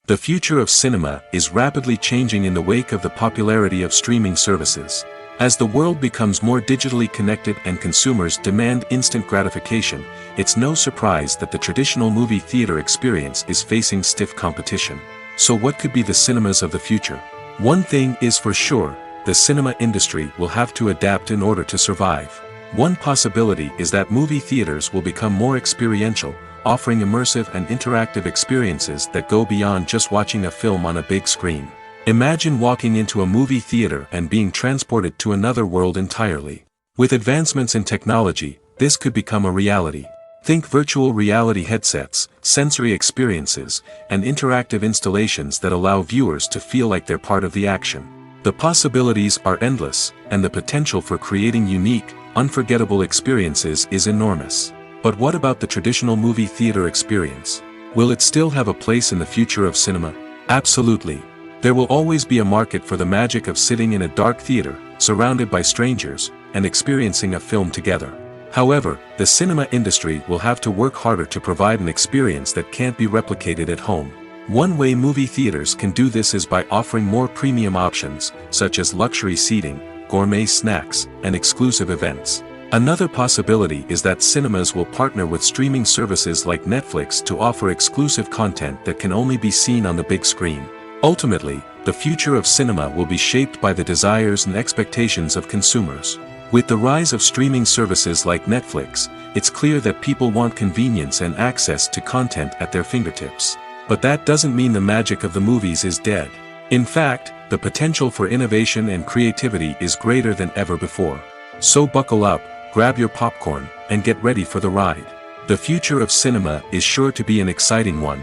Speaker 1: The future of cinema is rapidly changing in the wake of the popularity of streaming services. As the world becomes more digitally connected and consumers demand instant gratification, it's no surprise that the traditional movie theater experience is facing stiff competition. So what could be the cinemas of the future? One thing is for sure, the cinema industry will have to adapt in order to survive. One possibility is that movie theaters will become more experiential, offering immersive and interactive experiences that go beyond just watching a film on a big screen. Imagine walking into a movie theater and being transported to another world entirely. With advancements in technology, this could become a reality. Think virtual reality headsets, sensory experiences, and interactive installations that allow viewers to feel like they're part of the action. The possibilities are endless, and the potential for creating unique, unforgettable experiences is enormous. But what about the traditional movie theater experience? Will it still have a place in the future of cinema? Absolutely. There will always be a market for the magic of sitting in a dark theater, surrounded by strangers, and experiencing a film together. However, the cinema industry will have to work harder to provide an experience that can't be replicated at home. One way movie theaters can do this is by offering more premium options, such as luxury seating, gourmet snacks, and exclusive events. Another possibility is that cinemas will partner with streaming services like Netflix to offer exclusive content that can only be seen on the big screen. Ultimately, the future of cinema will be shaped by the desires and expectations of consumers. With the rise of streaming services like Netflix, it's clear that people want convenience and access to content at their fingertips. But that doesn't mean the magic of the movies is dead. In fact, the potential for innovation and creativity is greater than ever before. So buckle up, grab your popcorn, and get ready for the ride. The future of cinema is sure to be an exciting one.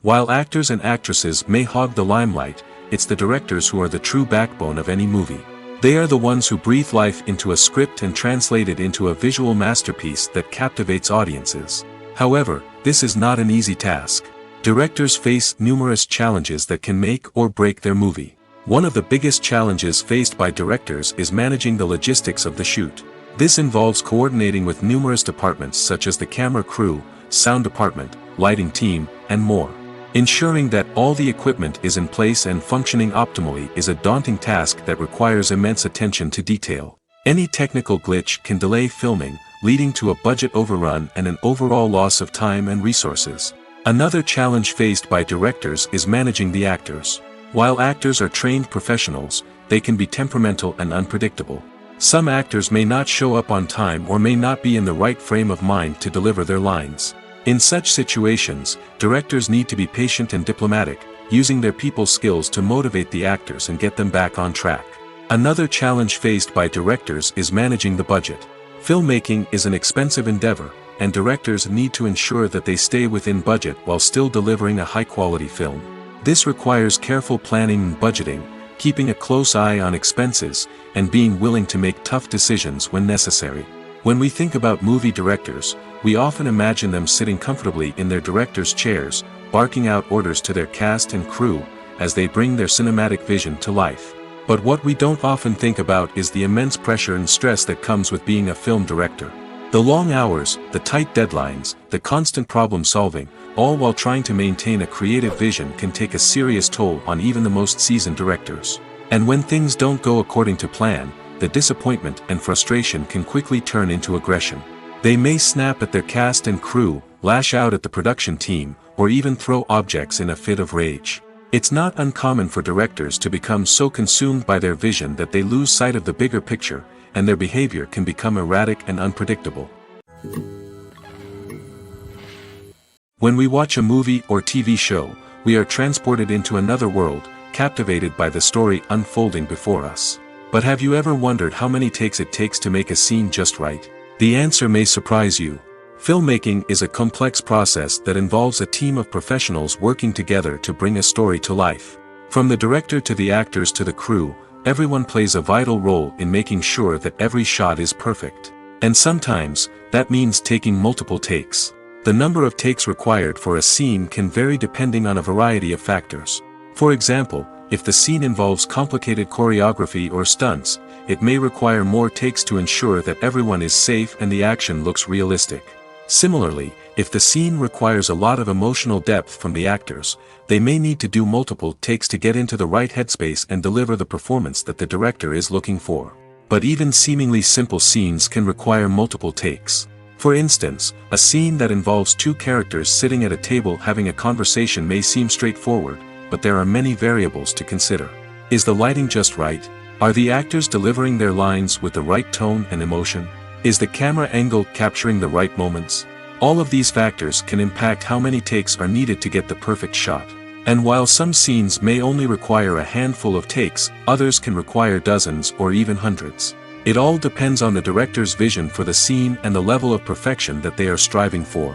Speaker 1: While actors and actresses may hog the limelight, it's the directors who are the true backbone of any movie. They are the ones who breathe life into a script and translate it into a visual masterpiece that captivates audiences. However, this is not an easy task. Directors face numerous challenges that can make or break their movie. One of the biggest challenges faced by directors is managing the logistics of the shoot. This involves coordinating with numerous departments such as the camera crew, sound department, lighting team, and more. Ensuring that all the equipment is in place and functioning optimally is a daunting task that requires immense attention to detail. Any technical glitch can delay filming, leading to a budget overrun and an overall loss of time and resources. Another challenge faced by directors is managing the actors. While actors are trained professionals, they can be temperamental and unpredictable. Some actors may not show up on time or may not be in the right frame of mind to deliver their lines. In such situations, directors need to be patient and diplomatic, using their people skills to motivate the actors and get them back on track. Another challenge faced by directors is managing the budget. Filmmaking is an expensive endeavor, and directors need to ensure that they stay within budget while still delivering a high-quality film. This requires careful planning and budgeting, keeping a close eye on expenses, and being willing to make tough decisions when necessary. When we think about movie directors, we often imagine them sitting comfortably in their director's chairs, barking out orders to their cast and crew, as they bring their cinematic vision to life. But what we don't often think about is the immense pressure and stress that comes with being a film director. The long hours, the tight deadlines, the constant problem solving, all while trying to maintain a creative vision can take a serious toll on even the most seasoned directors. And when things don't go according to plan, the disappointment and frustration can quickly turn into aggression. They may snap at their cast and crew, lash out at the production team, or even throw objects in a fit of rage. It's not uncommon for directors to become so consumed by their vision that they lose sight of the bigger picture, and their behavior can become erratic and unpredictable. When we watch a movie or TV show, we are transported into another world, captivated by the story unfolding before us. But have you ever wondered how many takes it takes to make a scene just right? The answer may surprise you. Filmmaking is a complex process that involves a team of professionals working together to bring a story to life. From the director to the actors to the crew, everyone plays a vital role in making sure that every shot is perfect. And sometimes, that means taking multiple takes. The number of takes required for a scene can vary depending on a variety of factors. For example, if the scene involves complicated choreography or stunts, it may require more takes to ensure that everyone is safe and the action looks realistic. Similarly, if the scene requires a lot of emotional depth from the actors, they may need to do multiple takes to get into the right headspace and deliver the performance that the director is looking for. But even seemingly simple scenes can require multiple takes. For instance, a scene that involves two characters sitting at a table having a conversation may seem straightforward, but there are many variables to consider. Is the lighting just right? Are the actors delivering their lines with the right tone and emotion? Is the camera angle capturing the right moments? All of these factors can impact how many takes are needed to get the perfect shot. And while some scenes may only require a handful of takes, others can require dozens or even hundreds. It all depends on the director's vision for the scene and the level of perfection that they are striving for.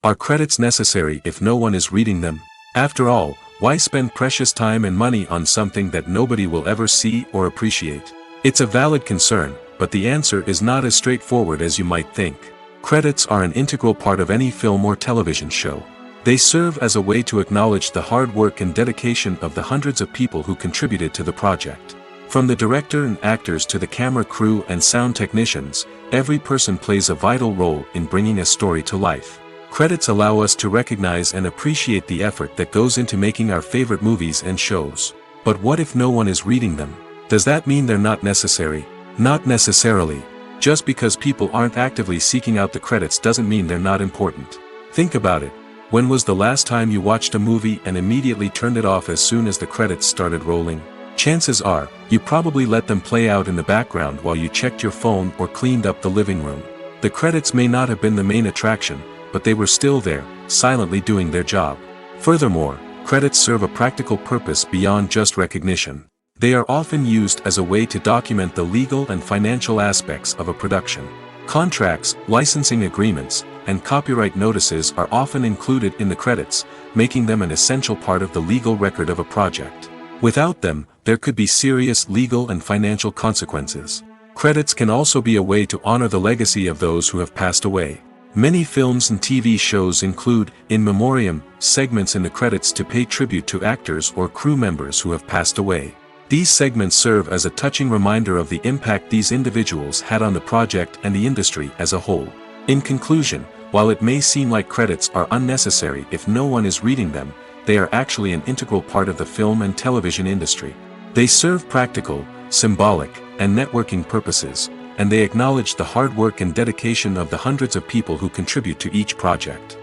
Speaker 1: Are credits necessary if no one is reading them? After all, why spend precious time and money on something that nobody will ever see or appreciate? It's a valid concern, but the answer is not as straightforward as you might think. Credits are an integral part of any film or television show. They serve as a way to acknowledge the hard work and dedication of the hundreds of people who contributed to the project. From the director and actors to the camera crew and sound technicians, every person plays a vital role in bringing a story to life. Credits allow us to recognize and appreciate the effort that goes into making our favorite movies and shows. But what if no one is reading them? Does that mean they're not necessary? Not necessarily. Just because people aren't actively seeking out the credits doesn't mean they're not important. Think about it. When was the last time you watched a movie and immediately turned it off as soon as the credits started rolling? Chances are, you probably let them play out in the background while you checked your phone or cleaned up the living room. The credits may not have been the main attraction, but they were still there, silently doing their job. Furthermore, credits serve a practical purpose beyond just recognition. They are often used as a way to document the legal and financial aspects of a production. Contracts, licensing agreements, and copyright notices are often included in the credits, making them an essential part of the legal record of a project. Without them, there could be serious legal and financial consequences. Credits can also be a way to honor the legacy of those who have passed away. Many films and TV shows include, in memoriam, segments in the credits to pay tribute to actors or crew members who have passed away. These segments serve as a touching reminder of the impact these individuals had on the project and the industry as a whole. In conclusion, while it may seem like credits are unnecessary if no one is reading them, they are actually an integral part of the film and television industry. They serve practical, symbolic, and networking purposes, and they acknowledge the hard work and dedication of the hundreds of people who contribute to each project.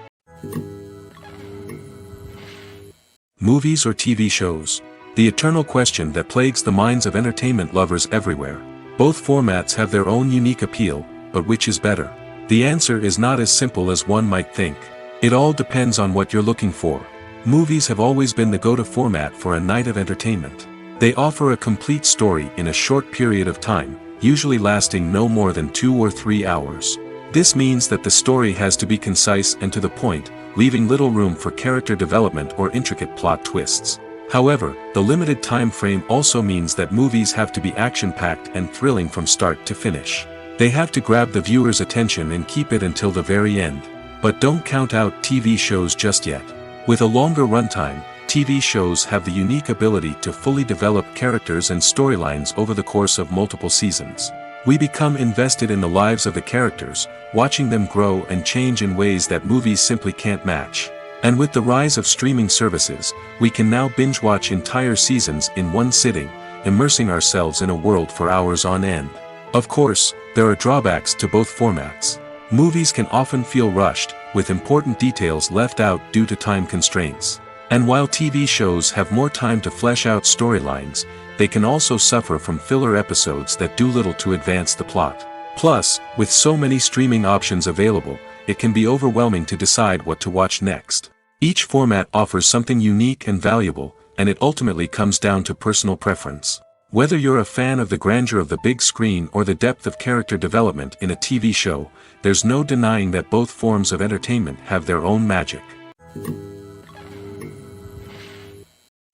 Speaker 1: Movies or TV shows? The eternal question that plagues the minds of entertainment lovers everywhere. Both formats have their own unique appeal, but which is better? The answer is not as simple as one might think. It all depends on what you're looking for. Movies have always been the go-to format for a night of entertainment. They offer a complete story in a short period of time, usually lasting no more than 2 or 3 hours. This means that the story has to be concise and to the point, leaving little room for character development or intricate plot twists. However, the limited time frame also means that movies have to be action-packed and thrilling from start to finish. They have to grab the viewer's attention and keep it until the very end. But don't count out TV shows just yet. With a longer runtime, TV shows have the unique ability to fully develop characters and storylines over the course of multiple seasons. We become invested in the lives of the characters, watching them grow and change in ways that movies simply can't match. And with the rise of streaming services, we can now binge-watch entire seasons in one sitting, immersing ourselves in a world for hours on end. Of course, there are drawbacks to both formats. Movies can often feel rushed, with important details left out due to time constraints. And while TV shows have more time to flesh out storylines, they can also suffer from filler episodes that do little to advance the plot. Plus, with so many streaming options available, it can be overwhelming to decide what to watch next. Each format offers something unique and valuable, and it ultimately comes down to personal preference. Whether you're a fan of the grandeur of the big screen or the depth of character development in a TV show, there's no denying that both forms of entertainment have their own magic.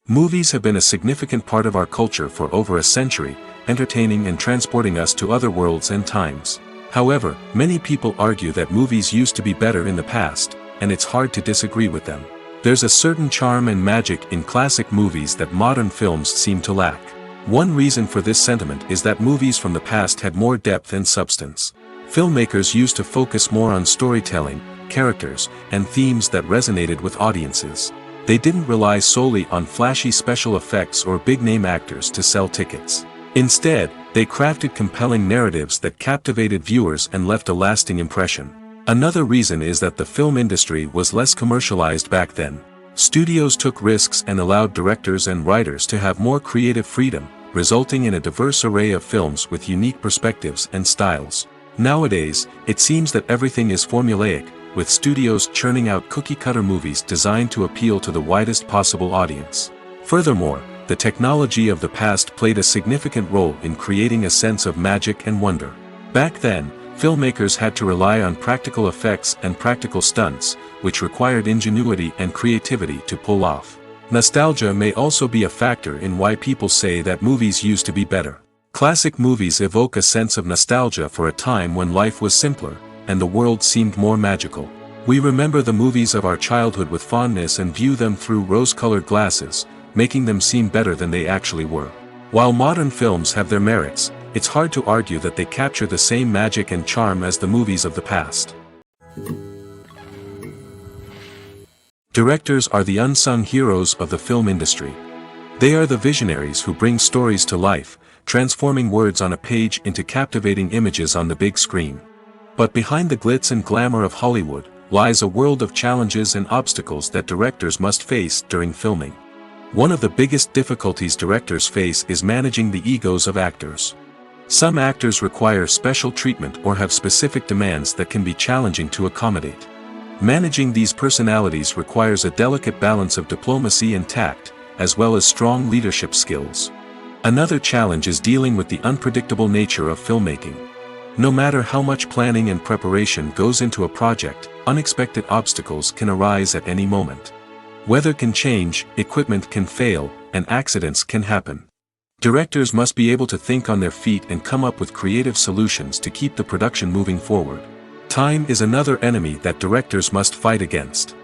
Speaker 1: Movies have been a significant part of our culture for over a century, entertaining and transporting us to other worlds and times. However, many people argue that movies used to be better in the past, and it's hard to disagree with them. There's a certain charm and magic in classic movies that modern films seem to lack. One reason for this sentiment is that movies from the past had more depth and substance. Filmmakers used to focus more on storytelling, characters, and themes that resonated with audiences. They didn't rely solely on flashy special effects or big-name actors to sell tickets. Instead, they crafted compelling narratives that captivated viewers and left a lasting impression. Another reason is that the film industry was less commercialized back then. Studios took risks and allowed directors and writers to have more creative freedom, resulting in a diverse array of films with unique perspectives and styles. Nowadays, it seems that everything is formulaic, with studios churning out cookie-cutter movies designed to appeal to the widest possible audience. Furthermore, the technology of the past played a significant role in creating a sense of magic and wonder. Back then, filmmakers had to rely on practical effects and practical stunts, which required ingenuity and creativity to pull off. Nostalgia may also be a factor in why people say that movies used to be better. Classic movies evoke a sense of nostalgia for a time when life was simpler, and the world seemed more magical. We remember the movies of our childhood with fondness and view them through rose-colored glasses, making them seem better than they actually were. While modern films have their merits, it's hard to argue that they capture the same magic and charm as the movies of the past. Directors are the unsung heroes of the film industry. They are the visionaries who bring stories to life, transforming words on a page into captivating images on the big screen. But behind the glitz and glamour of Hollywood, lies a world of challenges and obstacles that directors must face during filming. One of the biggest difficulties directors face is managing the egos of actors. Some actors require special treatment or have specific demands that can be challenging to accommodate. Managing these personalities requires a delicate balance of diplomacy and tact, as well as strong leadership skills. Another challenge is dealing with the unpredictable nature of filmmaking. No matter how much planning and preparation goes into a project, unexpected obstacles can arise at any moment. Weather can change, equipment can fail, and accidents can happen. Directors must be able to think on their feet and come up with creative solutions to keep the production moving forward. Time is another enemy that directors must fight against.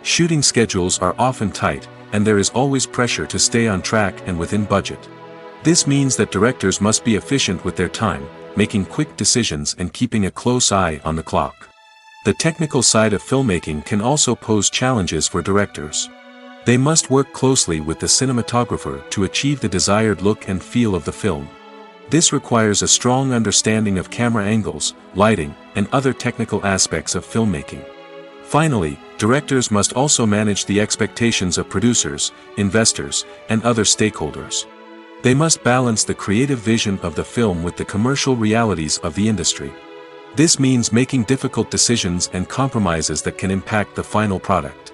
Speaker 1: Shooting schedules are often tight, and there is always pressure to stay on track and within budget. This means that directors must be efficient with their time, making quick decisions and keeping a close eye on the clock. The technical side of filmmaking can also pose challenges for directors. They must work closely with the cinematographer to achieve the desired look and feel of the film. This requires a strong understanding of camera angles, lighting, and other technical aspects of filmmaking. Finally, directors must also manage the expectations of producers, investors, and other stakeholders. They must balance the creative vision of the film with the commercial realities of the industry. This means making difficult decisions and compromises that can impact the final product.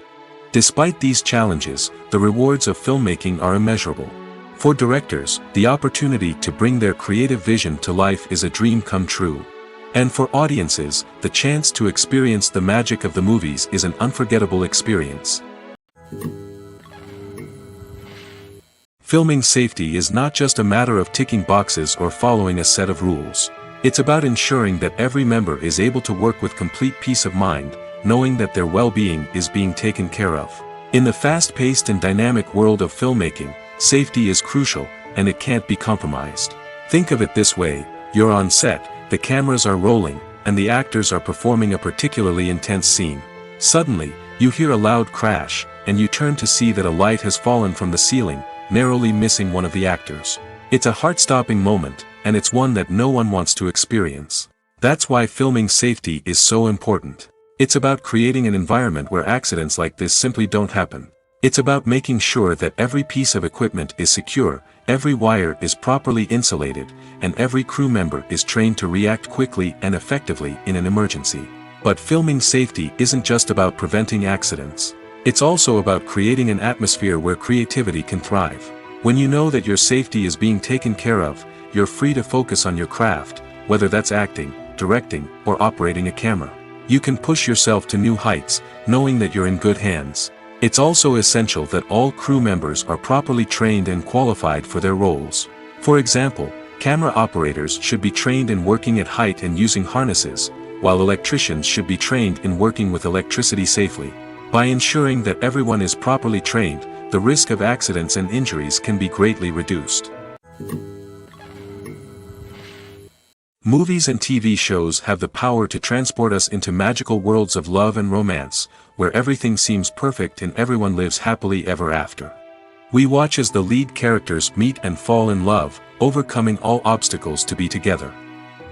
Speaker 1: Despite these challenges, the rewards of filmmaking are immeasurable. For directors, the opportunity to bring their creative vision to life is a dream come true. And for audiences, the chance to experience the magic of the movies is an unforgettable experience. Filming safety is not just a matter of ticking boxes or following a set of rules. It's about ensuring that every member is able to work with complete peace of mind, knowing that their well-being is being taken care of. In the fast-paced and dynamic world of filmmaking, safety is crucial, and it can't be compromised. Think of it this way: you're on set, the cameras are rolling, and the actors are performing a particularly intense scene. Suddenly, you hear a loud crash, and you turn to see that a light has fallen from the ceiling, narrowly missing one of the actors. It's a heart-stopping moment, and it's one that no one wants to experience. That's why filming safety is so important. It's about creating an environment where accidents like this simply don't happen. It's about making sure that every piece of equipment is secure, every wire is properly insulated, and every crew member is trained to react quickly and effectively in an emergency. But filming safety isn't just about preventing accidents. It's also about creating an atmosphere where creativity can thrive. When you know that your safety is being taken care of, you're free to focus on your craft, whether that's acting, directing, or operating a camera. You can push yourself to new heights, knowing that you're in good hands. It's also essential that all crew members are properly trained and qualified for their roles. For example, camera operators should be trained in working at height and using harnesses, while electricians should be trained in working with electricity safely. By ensuring that everyone is properly trained, the risk of accidents and injuries can be greatly reduced. Movies and TV shows have the power to transport us into magical worlds of love and romance, where everything seems perfect and everyone lives happily ever after. We watch as the lead characters meet and fall in love, overcoming all obstacles to be together.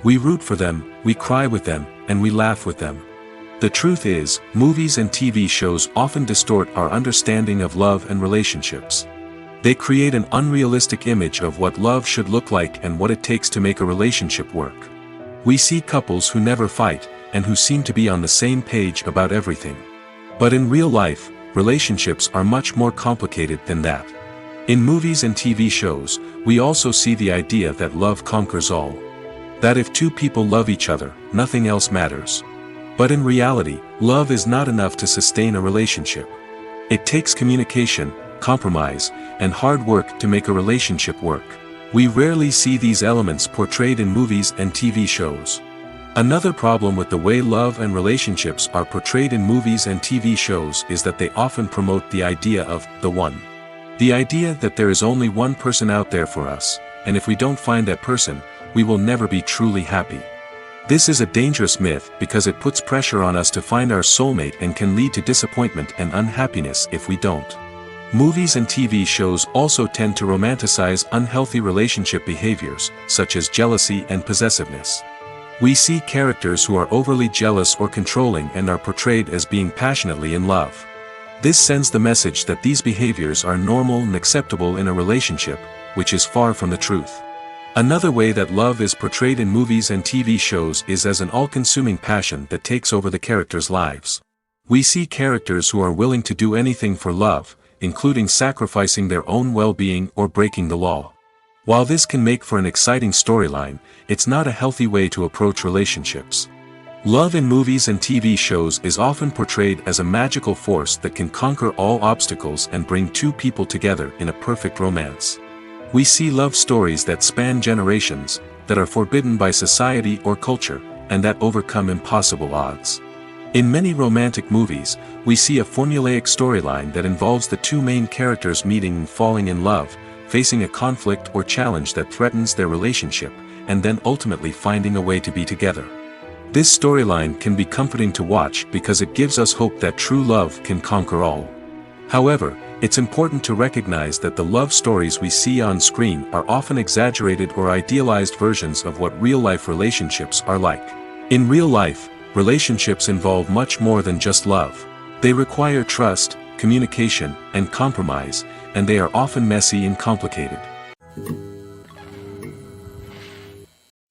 Speaker 1: We root for them, we cry with them, and we laugh with them. The truth is, movies and TV shows often distort our understanding of love and relationships. They create an unrealistic image of what love should look like and what it takes to make a relationship work. We see couples who never fight, and who seem to be on the same page about everything. But in real life, relationships are much more complicated than that. In movies and TV shows, we also see the idea that love conquers all. That if two people love each other, nothing else matters. But in reality, love is not enough to sustain a relationship. It takes communication, compromise, and hard work to make a relationship work. We rarely see these elements portrayed in movies and TV shows. Another problem with the way love and relationships are portrayed in movies and TV shows is that they often promote the idea of the one. The idea that there is only one person out there for us, and if we don't find that person, we will never be truly happy. This is a dangerous myth because it puts pressure on us to find our soulmate and can lead to disappointment and unhappiness if we don't. Movies and TV shows also tend to romanticize unhealthy relationship behaviors, such as jealousy and possessiveness. We see characters who are overly jealous or controlling and are portrayed as being passionately in love. This sends the message that these behaviors are normal and acceptable in a relationship, which is far from the truth. Another way that love is portrayed in movies and TV shows is as an all-consuming passion that takes over the characters' lives. We see characters who are willing to do anything for love, including sacrificing their own well-being or breaking the law. While this can make for an exciting storyline, it's not a healthy way to approach relationships. Love in movies and TV shows is often portrayed as a magical force that can conquer all obstacles and bring two people together in a perfect romance. We see love stories that span generations, that are forbidden by society or culture, and that overcome impossible odds. In many romantic movies, we see a formulaic storyline that involves the two main characters meeting and falling in love, facing a conflict or challenge that threatens their relationship, and then ultimately finding a way to be together. This storyline can be comforting to watch because it gives us hope that true love can conquer all. However, it's important to recognize that the love stories we see on screen are often exaggerated or idealized versions of what real-life relationships are like. In real life, relationships involve much more than just love. They require trust, communication, and compromise, and they are often messy and complicated.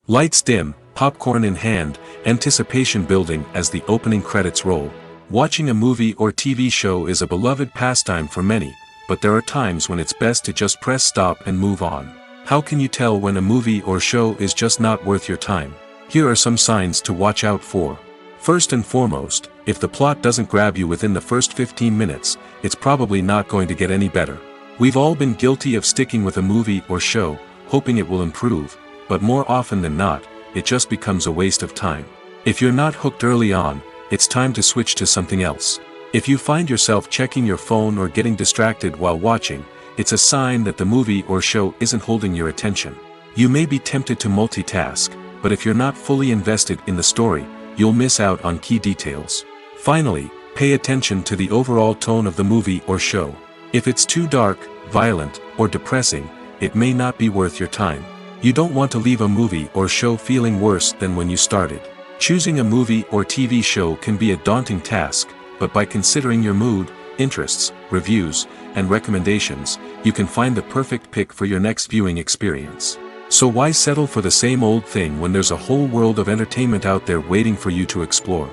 Speaker 1: Lights dim, popcorn in hand, anticipation building as the opening credits roll. Watching a movie or TV show is a beloved pastime for many, but there are times when it's best to just press stop and move on. How can you tell when a movie or show is just not worth your time? Here are some signs to watch out for. First and foremost, if the plot doesn't grab you within the first 15 minutes, it's probably not going to get any better. We've all been guilty of sticking with a movie or show, hoping it will improve, but more often than not, it just becomes a waste of time. If you're not hooked early on, it's time to switch to something else. If you find yourself checking your phone or getting distracted while watching, it's a sign that the movie or show isn't holding your attention. You may be tempted to multitask, but if you're not fully invested in the story, you'll miss out on key details. Finally, pay attention to the overall tone of the movie or show. If it's too dark, violent, or depressing, it may not be worth your time. You don't want to leave a movie or show feeling worse than when you started. Choosing a movie or TV show can be a daunting task, but by considering your mood, interests, reviews, and recommendations, you can find the perfect pick for your next viewing experience. So why settle for the same old thing when there's a whole world of entertainment out there waiting for you to explore?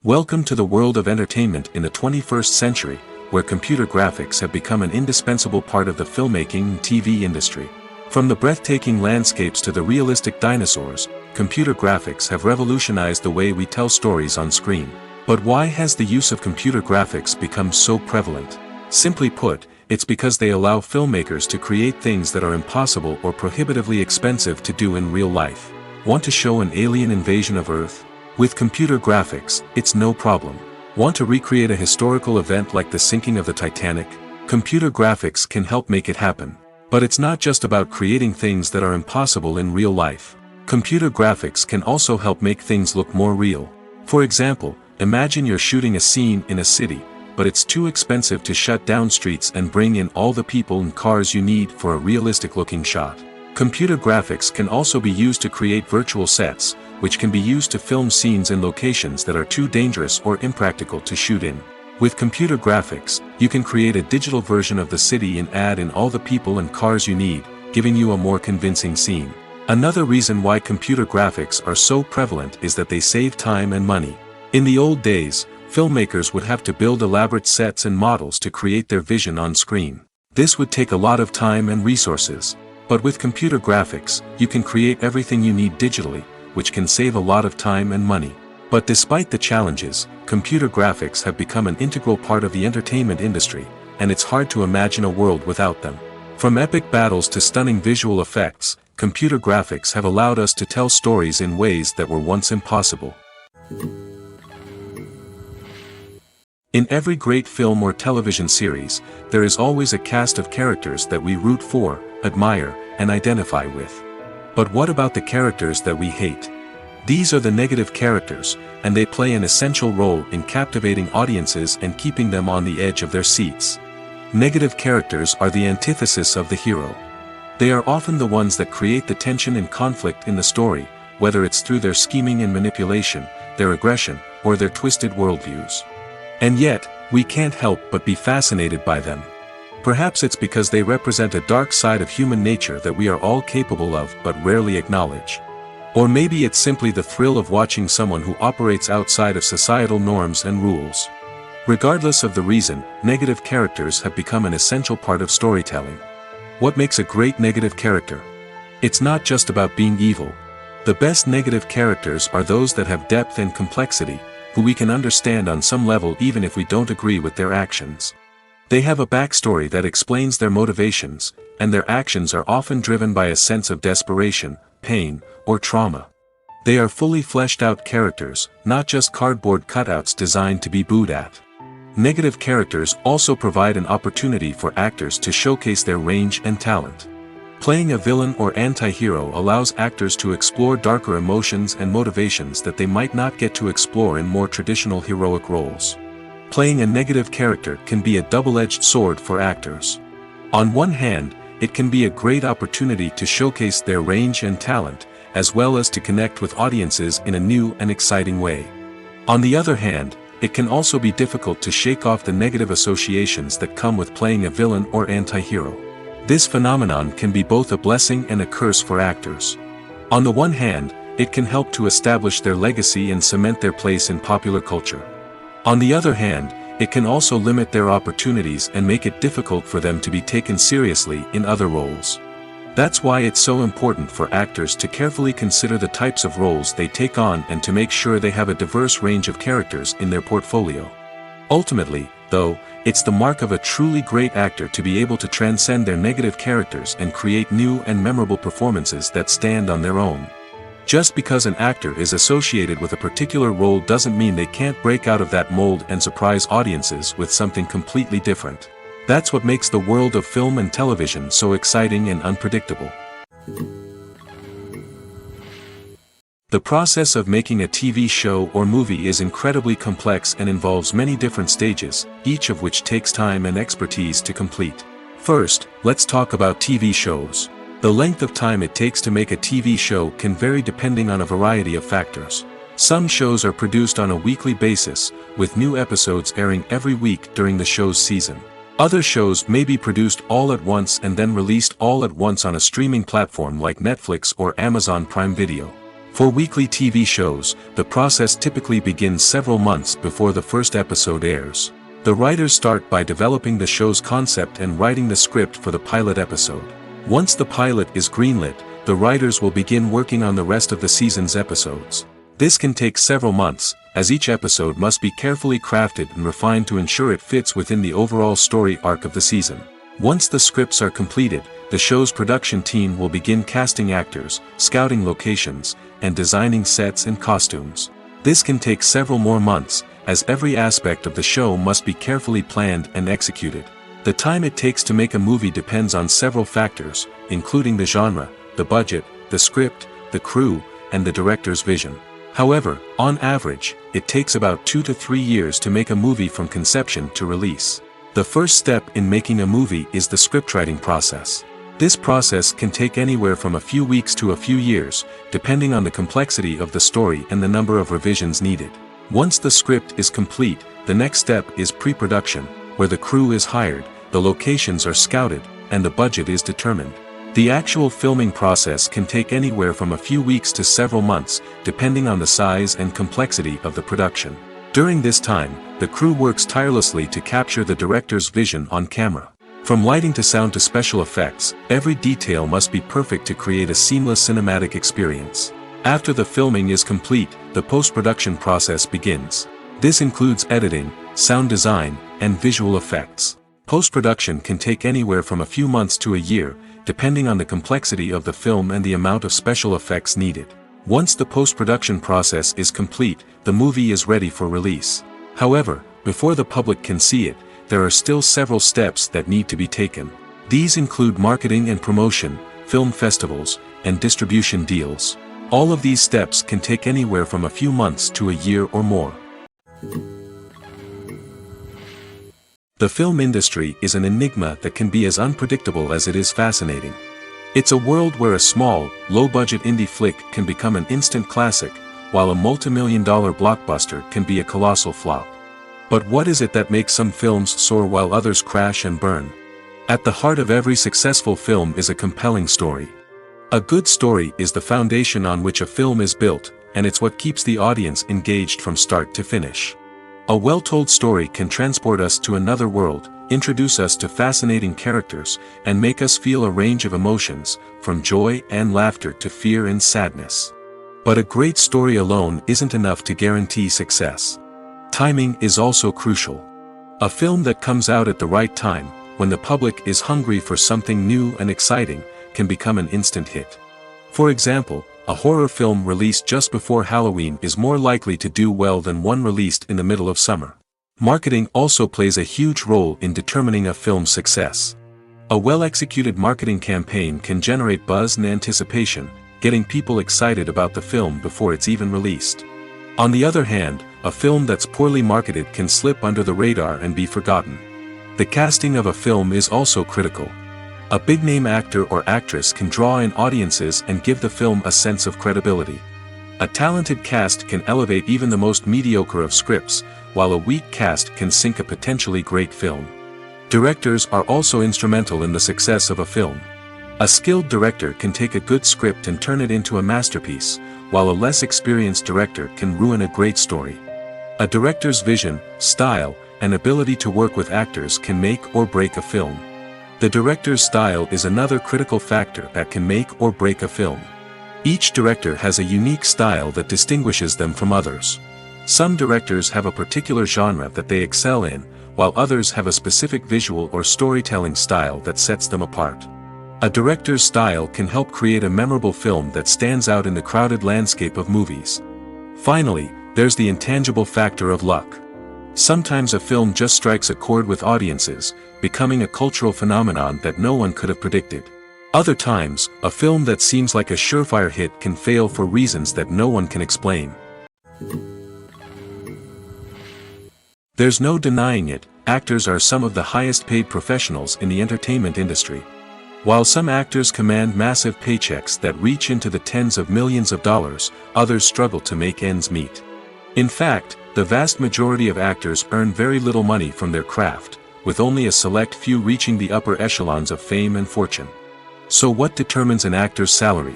Speaker 1: Welcome to the world of entertainment in the 21st century, where computer graphics have become an indispensable part of the filmmaking and TV industry. From the breathtaking landscapes to the realistic dinosaurs, computer graphics have revolutionized the way we tell stories on screen. But why has the use of computer graphics become so prevalent? Simply put, it's because they allow filmmakers to create things that are impossible or prohibitively expensive to do in real life. Want to show an alien invasion of Earth? With computer graphics, it's no problem. Want to recreate a historical event like the sinking of the Titanic? Computer graphics can help make it happen. But it's not just about creating things that are impossible in real life. Computer graphics can also help make things look more real. For example, imagine you're shooting a scene in a city, but it's too expensive to shut down streets and bring in all the people and cars you need for a realistic-looking shot. Computer graphics can also be used to create virtual sets, which can be used to film scenes in locations that are too dangerous or impractical to shoot in. With computer graphics, you can create a digital version of the city and add in all the people and cars you need, giving you a more convincing scene. Another reason why computer graphics are so prevalent is that they save time and money. In the old days, filmmakers would have to build elaborate sets and models to create their vision on screen. This would take a lot of time and resources. But with computer graphics, you can create everything you need digitally, which can save a lot of time and money. But despite the challenges, computer graphics have become an integral part of the entertainment industry, and it's hard to imagine a world without them. From epic battles to stunning visual effects, computer graphics have allowed us to tell stories in ways that were once impossible. In every great film or television series, there is always a cast of characters that we root for, admire, and identify with. But what about the characters that we hate? These are the negative characters, and they play an essential role in captivating audiences and keeping them on the edge of their seats. Negative characters are the antithesis of the hero. They are often the ones that create the tension and conflict in the story, whether it's through their scheming and manipulation, their aggression, or their twisted worldviews. And yet, we can't help but be fascinated by them. Perhaps it's because they represent a dark side of human nature that we are all capable of but rarely acknowledge. Or maybe it's simply the thrill of watching someone who operates outside of societal norms and rules. Regardless of the reason, negative characters have become an essential part of storytelling. What makes a great negative character? It's not just about being evil. The best negative characters are those that have depth and complexity, who we can understand on some level even if we don't agree with their actions. They have a backstory that explains their motivations, and their actions are often driven by a sense of desperation, pain, or trauma. They are fully fleshed out characters, not just cardboard cutouts designed to be booed at. Negative characters also provide an opportunity for actors to showcase their range and talent. Playing a villain or anti-hero allows actors to explore darker emotions and motivations that they might not get to explore in more traditional heroic roles. Playing a negative character can be a double-edged sword for actors. On one hand, it can be a great opportunity to showcase their range and talent, as well as to connect with audiences in a new and exciting way. On the other hand, it can also be difficult to shake off the negative associations that come with playing a villain or anti-hero. This phenomenon can be both a blessing and a curse for actors. On the one hand, it can help to establish their legacy and cement their place in popular culture. On the other hand, it can also limit their opportunities and make it difficult for them to be taken seriously in other roles. That's why it's so important for actors to carefully consider the types of roles they take on and to make sure they have a diverse range of characters in their portfolio. Ultimately, though, it's the mark of a truly great actor to be able to transcend their negative characters and create new and memorable performances that stand on their own. Just because an actor is associated with a particular role doesn't mean they can't break out of that mold and surprise audiences with something completely different. That's what makes the world of film and television so exciting and unpredictable. The process of making a TV show or movie is incredibly complex and involves many different stages, each of which takes time and expertise to complete. First, let's talk about TV shows. The length of time it takes to make a TV show can vary depending on a variety of factors. Some shows are produced on a weekly basis, with new episodes airing every week during the show's season. Other shows may be produced all at once and then released all at once on a streaming platform like Netflix or Amazon Prime Video. For weekly TV shows, the process typically begins several months before the first episode airs. The writers start by developing the show's concept and writing the script for the pilot episode. Once the pilot is greenlit, the writers will begin working on the rest of the season's episodes. This can take several months, as each episode must be carefully crafted and refined to ensure it fits within the overall story arc of the season. Once the scripts are completed, the show's production team will begin casting actors, scouting locations, and designing sets and costumes. This can take several more months, as every aspect of the show must be carefully planned and executed. The time it takes to make a movie depends on several factors, including the genre, the budget, the script, the crew, and the director's vision. However, on average, it takes about 2 to 3 years to make a movie from conception to release. The first step in making a movie is the scriptwriting process. This process can take anywhere from a few weeks to a few years, depending on the complexity of the story and the number of revisions needed. Once the script is complete, the next step is pre-production, where the crew is hired, the locations are scouted, and the budget is determined. The actual filming process can take anywhere from a few weeks to several months, depending on the size and complexity of the production. During this time, the crew works tirelessly to capture the director's vision on camera. From lighting to sound to special effects, every detail must be perfect to create a seamless cinematic experience. After the filming is complete, the post-production process begins. This includes editing, sound design, and visual effects. Post-production can take anywhere from a few months to a year, depending on the complexity of the film and the amount of special effects needed. Once the post-production process is complete, the movie is ready for release. However, before the public can see it, there are still several steps that need to be taken. These include marketing and promotion, film festivals, and distribution deals. All of these steps can take anywhere from a few months to a year or more. The film industry is an enigma that can be as unpredictable as it is fascinating. It's a world where a small, low-budget indie flick can become an instant classic, while a multi-million-dollar blockbuster can be a colossal flop. But what is it that makes some films soar while others crash and burn? At the heart of every successful film is a compelling story. A good story is the foundation on which a film is built, and it's what keeps the audience engaged from start to finish. A well-told story can transport us to another world, introduce us to fascinating characters, and make us feel a range of emotions, from joy and laughter to fear and sadness. But a great story alone isn't enough to guarantee success. Timing is also crucial. A film that comes out at the right time, when the public is hungry for something new and exciting, can become an instant hit. For example, a horror film released just before Halloween is more likely to do well than one released in the middle of summer. Marketing also plays a huge role in determining a film's success. A well-executed marketing campaign can generate buzz and anticipation, getting people excited about the film before it's even released. On the other hand, a film that's poorly marketed can slip under the radar and be forgotten. The casting of a film is also critical. A big-name actor or actress can draw in audiences and give the film a sense of credibility. A talented cast can elevate even the most mediocre of scripts, while a weak cast can sink a potentially great film. Directors are also instrumental in the success of a film. A skilled director can take a good script and turn it into a masterpiece, while a less experienced director can ruin a great story. A director's vision, style, and ability to work with actors can make or break a film. The director's style is another critical factor that can make or break a film. Each director has a unique style that distinguishes them from others. Some directors have a particular genre that they excel in, while others have a specific visual or storytelling style that sets them apart. A director's style can help create a memorable film that stands out in the crowded landscape of movies. Finally, there's the intangible factor of luck. Sometimes a film just strikes a chord with audiences, becoming a cultural phenomenon that no one could have predicted. Other times, a film that seems like a surefire hit can fail for reasons that no one can explain. There's no denying it, actors are some of the highest paid professionals in the entertainment industry. While some actors command massive paychecks that reach into the tens of millions of dollars, others struggle to make ends meet. In fact, the vast majority of actors earn very little money from their craft, with only a select few reaching the upper echelons of fame and fortune. So what determines an actor's salary?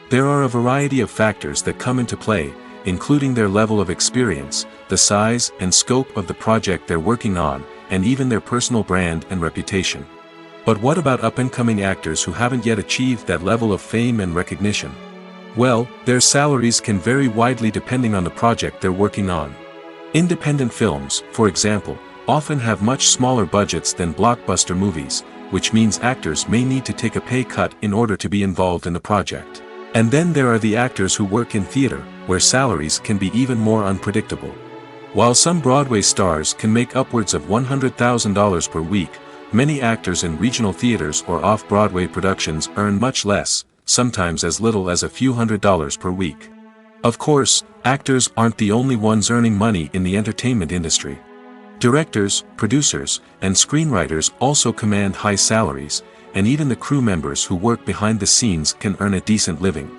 Speaker 1: There are a variety of factors that come into play, including their level of experience, the size and scope of the project they're working on, and even their personal brand and reputation. But what about up-and-coming actors who haven't yet achieved that level of fame and recognition? Well, their salaries can vary widely depending on the project they're working on. Independent films, for example, often have much smaller budgets than blockbuster movies, which means actors may need to take a pay cut in order to be involved in the project. And then there are the actors who work in theater, where salaries can be even more unpredictable. While some Broadway stars can make upwards of $100,000 per week, many actors in regional theaters or off-Broadway productions earn much less, sometimes as little as a few $100s per week. Of course, actors aren't the only ones earning money in the entertainment industry. Directors, producers, and screenwriters also command high salaries, and even the crew members who work behind the scenes can earn a decent living.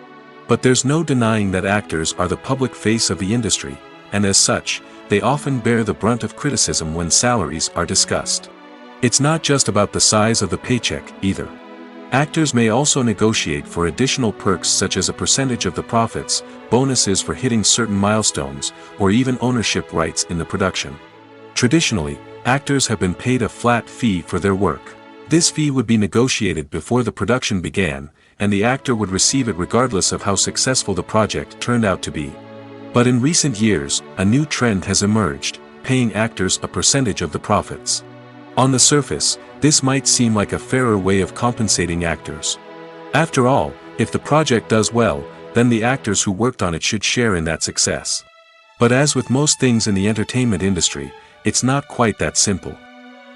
Speaker 1: But there's no denying that actors are the public face of the industry, and as such, they often bear the brunt of criticism when salaries are discussed. It's not just about the size of the paycheck, either. Actors may also negotiate for additional perks such as a percentage of the profits, bonuses for hitting certain milestones, or even ownership rights in the production. Traditionally, actors have been paid a flat fee for their work. This fee would be negotiated before the production began, and the actor would receive it regardless of how successful the project turned out to be. But in recent years, a new trend has emerged, paying actors a percentage of the profits. On the surface, this might seem like a fairer way of compensating actors. After all, if the project does well, then the actors who worked on it should share in that success. But as with most things in the entertainment industry, it's not quite that simple.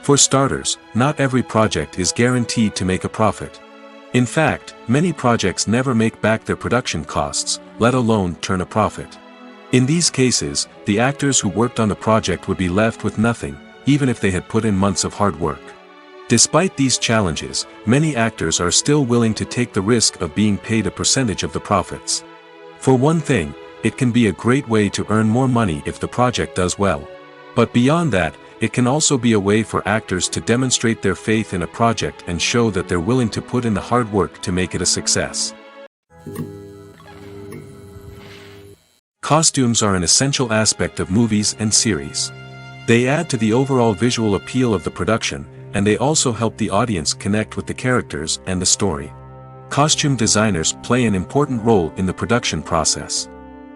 Speaker 1: For starters, not every project is guaranteed to make a profit. In fact, many projects never make back their production costs, let alone turn a profit. In these cases, the actors who worked on the project would be left with nothing, even if they had put in months of hard work. Despite these challenges, many actors are still willing to take the risk of being paid a percentage of the profits. For one thing, it can be a great way to earn more money if the project does well. But beyond that, it can also be a way for actors to demonstrate their faith in a project and show that they're willing to put in the hard work to make it a success. Costumes are an essential aspect of movies and series. They add to the overall visual appeal of the production, and they also help the audience connect with the characters and the story. Costume designers play an important role in the production process.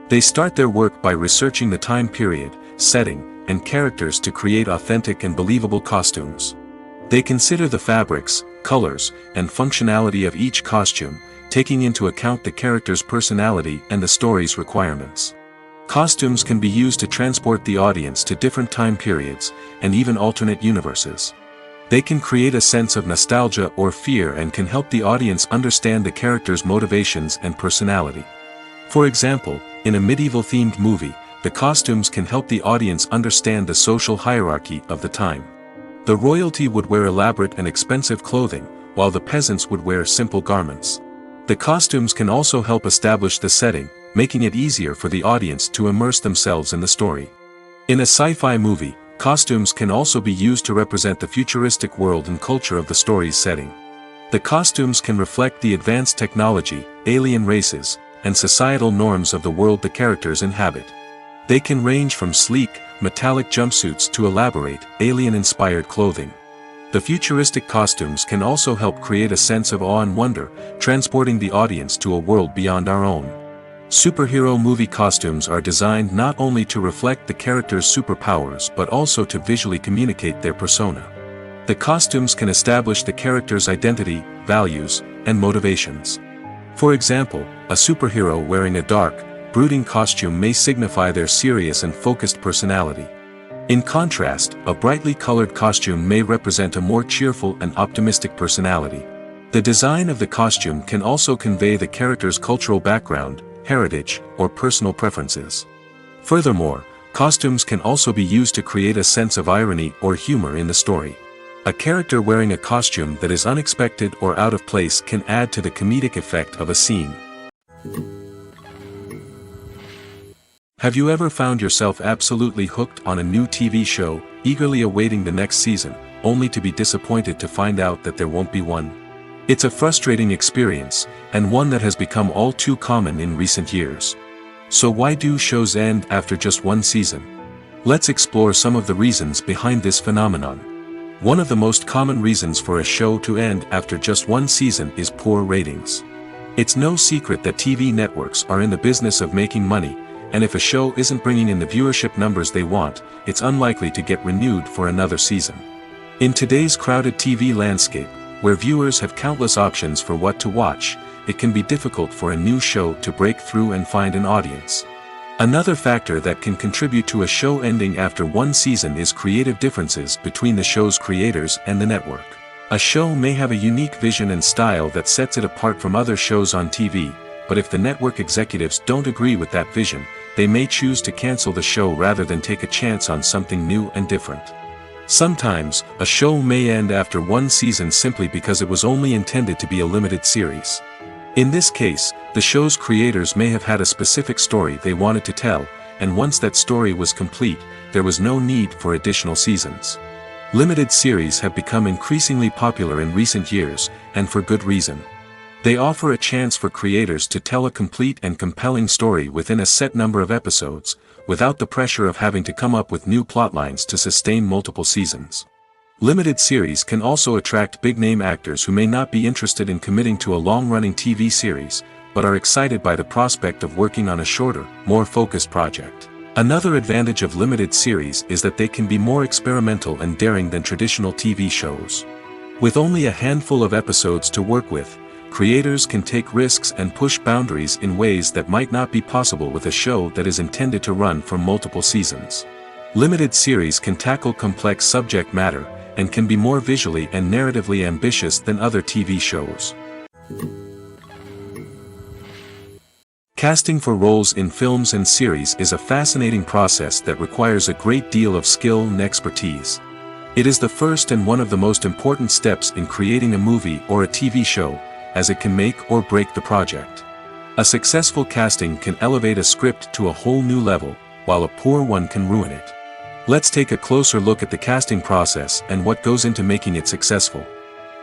Speaker 1: They start their work by researching the time period, setting, and characters to create authentic and believable costumes. They consider the fabrics, colors, and functionality of each costume, taking into account the character's personality and the story's requirements. Costumes can be used to transport the audience to different time periods, and even alternate universes. They can create a sense of nostalgia or fear and can help the audience understand the character's motivations and personality. For example, in a medieval-themed movie, the costumes can help the audience understand the social hierarchy of the time. The royalty would wear elaborate and expensive clothing, while the peasants would wear simple garments. The costumes can also help establish the setting, making it easier for the audience to immerse themselves in the story. In a sci-fi movie, costumes can also be used to represent the futuristic world and culture of the story's setting. The costumes can reflect the advanced technology, alien races, and societal norms of the world the characters inhabit. They can range from sleek, metallic jumpsuits to elaborate, alien-inspired clothing. The futuristic costumes can also help create a sense of awe and wonder, transporting the audience to a world beyond our own. Superhero movie costumes are designed not only to reflect the character's superpowers but also to visually communicate their persona. The costumes can establish the character's identity, values, and motivations. For example, a superhero wearing a dark, brooding costume may signify their serious and focused personality. In contrast, a brightly colored costume may represent a more cheerful and optimistic personality. The design of the costume can also convey the character's cultural background, heritage, or personal preferences. Furthermore, costumes can also be used to create a sense of irony or humor in the story. A character wearing a costume that is unexpected or out of place can add to the comedic effect of a scene. Have you ever found yourself absolutely hooked on a new TV show, eagerly awaiting the next season, only to be disappointed to find out that there won't be one? It's a frustrating experience, and one that has become all too common in recent years. So why do shows end after just one season? Let's explore some of the reasons behind this phenomenon. One of the most common reasons for a show to end after just one season is poor ratings. It's no secret that TV networks are in the business of making money, and if a show isn't bringing in the viewership numbers they want, it's unlikely to get renewed for another season. In today's crowded TV landscape, where viewers have countless options for what to watch, it can be difficult for a new show to break through and find an audience. Another factor that can contribute to a show ending after one season is creative differences between the show's creators and the network. A show may have a unique vision and style that sets it apart from other shows on TV, but if the network executives don't agree with that vision, they may choose to cancel the show rather than take a chance on something new and different. Sometimes, a show may end after one season simply because it was only intended to be a limited series. In this case, the show's creators may have had a specific story they wanted to tell, and once that story was complete, there was no need for additional seasons. Limited series have become increasingly popular in recent years, and for good reason. They offer a chance for creators to tell a complete and compelling story within a set number of episodes, without the pressure of having to come up with new plotlines to sustain multiple seasons. Limited series can also attract big-name actors who may not be interested in committing to a long-running TV series, but are excited by the prospect of working on a shorter, more focused project. Another advantage of limited series is that they can be more experimental and daring than traditional TV shows. With only a handful of episodes to work with, creators can take risks and push boundaries in ways that might not be possible with a show that is intended to run for multiple seasons. Limited series can tackle complex subject matter, and can be more visually and narratively ambitious than other TV shows. Casting for roles in films and series is a fascinating process that requires a great deal of skill and expertise. It is the first and one of the most important steps in creating a movie or a TV show, as it can make or break the project. A successful casting can elevate a script to a whole new level, while a poor one can ruin it. Let's take a closer look at the casting process and what goes into making it successful.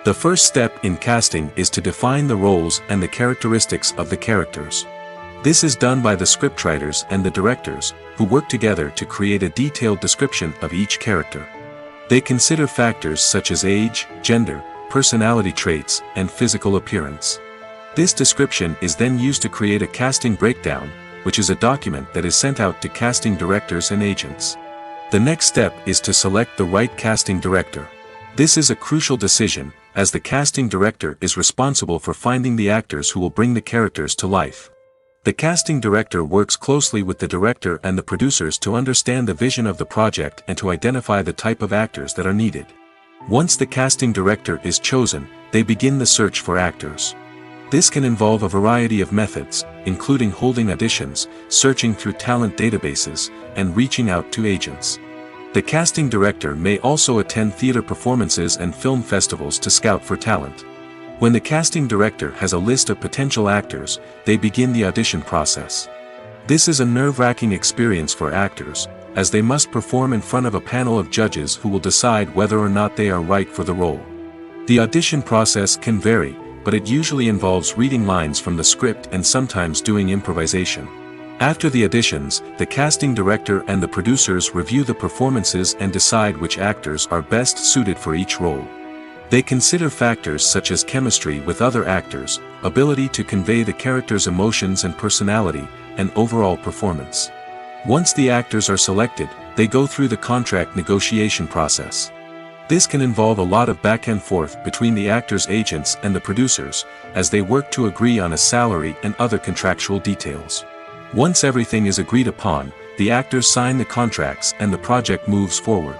Speaker 1: The first step in casting is to define the roles and the characteristics of the characters. This is done by the scriptwriters and the directors, who work together to create a detailed description of each character. They consider factors such as age, gender, personality traits, and physical appearance. This description is then used to create a casting breakdown, which is a document that is sent out to casting directors and agents. The next step is to select the right casting director. This is a crucial decision, as the casting director is responsible for finding the actors who will bring the characters to life. The casting director works closely with the director and the producers to understand the vision of the project and to identify the type of actors that are needed. Once the casting director is chosen, they begin the search for actors. This can involve a variety of methods, including holding auditions, searching through talent databases, and reaching out to agents. The casting director may also attend theater performances and film festivals to scout for talent. When the casting director has a list of potential actors, they begin the audition process. This is a nerve-wracking experience for actors, as they must perform in front of a panel of judges who will decide whether or not they are right for the role. The audition process can vary, but it usually involves reading lines from the script and sometimes doing improvisation. After the auditions, the casting director and the producers review the performances and decide which actors are best suited for each role. They consider factors such as chemistry with other actors, ability to convey the character's emotions and personality, and overall performance. Once the actors are selected, they go through the contract negotiation process. This can involve a lot of back and forth between the actors' agents and the producers, as they work to agree on a salary and other contractual details. Once everything is agreed upon, the actors sign the contracts and the project moves forward.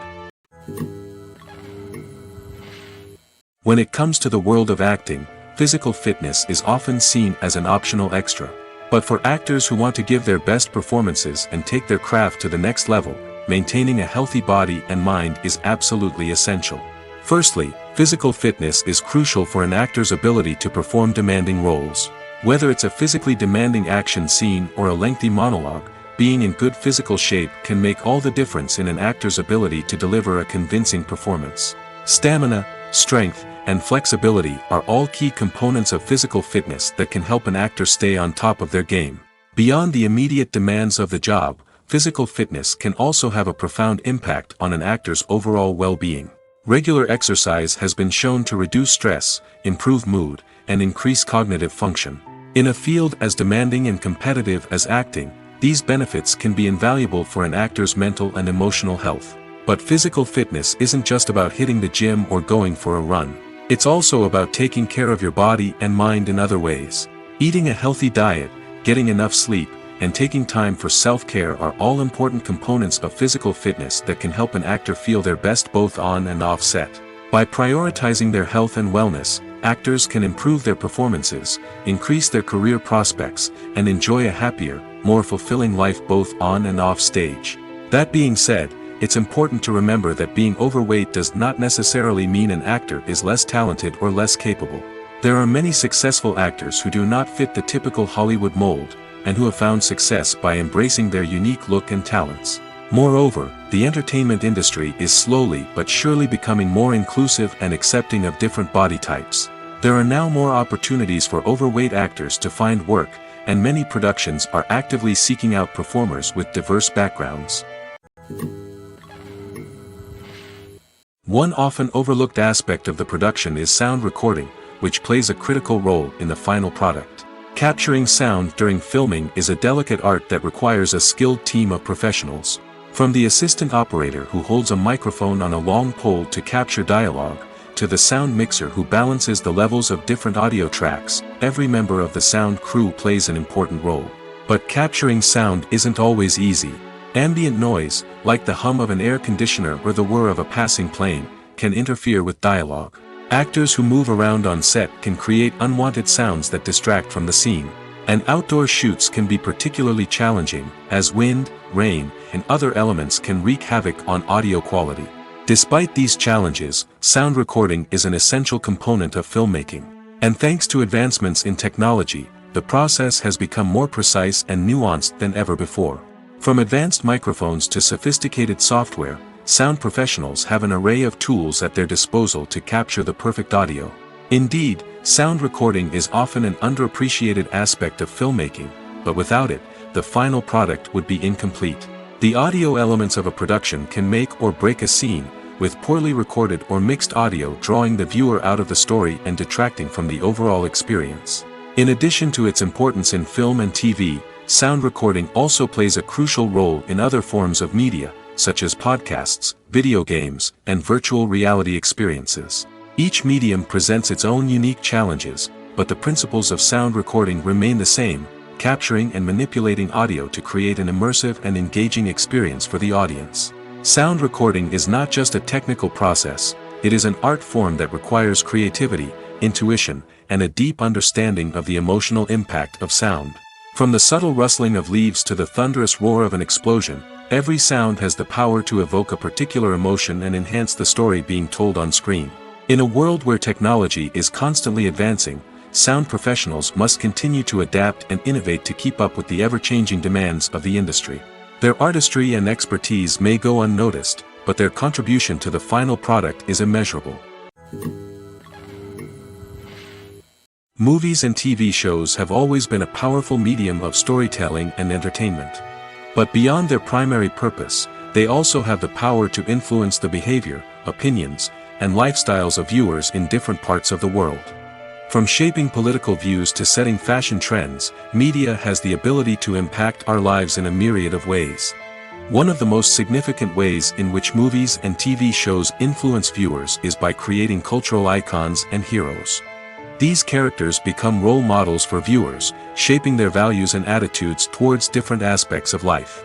Speaker 1: When it comes to the world of acting, physical fitness is often seen as an optional extra. But for actors who want to give their best performances and take their craft to the next level, maintaining a healthy body and mind is absolutely essential. Firstly, physical fitness is crucial for an actor's ability to perform demanding roles. Whether it's a physically demanding action scene or a lengthy monologue, being in good physical shape can make all the difference in an actor's ability to deliver a convincing performance. Stamina, strength, and flexibility are all key components of physical fitness that can help an actor stay on top of their game. Beyond the immediate demands of the job, physical fitness can also have a profound impact on an actor's overall well-being. Regular exercise has been shown to reduce stress, improve mood, and increase cognitive function. In a field as demanding and competitive as acting, these benefits can be invaluable for an actor's mental and emotional health. But physical fitness isn't just about hitting the gym or going for a run. It's also about taking care of your body and mind in other ways. Eating a healthy diet, getting enough sleep, and taking time for self-care are all important components of physical fitness that can help an actor feel their best both on and off set. By prioritizing their health and wellness, actors can improve their performances, increase their career prospects, and enjoy a happier, more fulfilling life both on and off stage. That being said, it's important to remember that being overweight does not necessarily mean an actor is less talented or less capable. There are many successful actors who do not fit the typical Hollywood mold, and who have found success by embracing their unique look and talents. Moreover, the entertainment industry is slowly but surely becoming more inclusive and accepting of different body types. There are now more opportunities for overweight actors to find work, and many productions are actively seeking out performers with diverse backgrounds. One often overlooked aspect of the production is sound recording, which plays a critical role in the final product. Capturing sound during filming is a delicate art that requires a skilled team of professionals. From the assistant operator who holds a microphone on a long pole to capture dialogue, to the sound mixer who balances the levels of different audio tracks, every member of the sound crew plays an important role. But capturing sound isn't always easy. Ambient noise, like the hum of an air conditioner or the whir of a passing plane, can interfere with dialogue. Actors who move around on set can create unwanted sounds that distract from the scene. And outdoor shoots can be particularly challenging, as wind, rain, and other elements can wreak havoc on audio quality. Despite these challenges, sound recording is an essential component of filmmaking. And thanks to advancements in technology, the process has become more precise and nuanced than ever before. From advanced microphones to sophisticated software, sound professionals have an array of tools at their disposal to capture the perfect audio. Indeed, sound recording is often an underappreciated aspect of filmmaking, but without it, the final product would be incomplete. The audio elements of a production can make or break a scene, with poorly recorded or mixed audio drawing the viewer out of the story and detracting from the overall experience. In addition to its importance in film and TV, sound recording also plays a crucial role in other forms of media, such as podcasts, video games, and virtual reality experiences. Each medium presents its own unique challenges, but the principles of sound recording remain the same, capturing and manipulating audio to create an immersive and engaging experience for the audience. Sound recording is not just a technical process, It is an art form that requires creativity, intuition, and a deep understanding of the emotional impact of sound. From the subtle rustling of leaves to the thunderous roar of an explosion, every sound has the power to evoke a particular emotion and enhance the story being told on screen. In a world where technology is constantly advancing, sound professionals must continue to adapt and innovate to keep up with the ever-changing demands of the industry. Their artistry and expertise may go unnoticed, but their contribution to the final product is immeasurable. Movies and TV shows have always been a powerful medium of storytelling and entertainment. But beyond their primary purpose, they also have the power to influence the behavior, opinions, and lifestyles of viewers in different parts of the world. From shaping political views to setting fashion trends, media has the ability to impact our lives in a myriad of ways. One of the most significant ways in which movies and TV shows influence viewers is by creating cultural icons and heroes. These characters become role models for viewers, shaping their values and attitudes towards different aspects of life.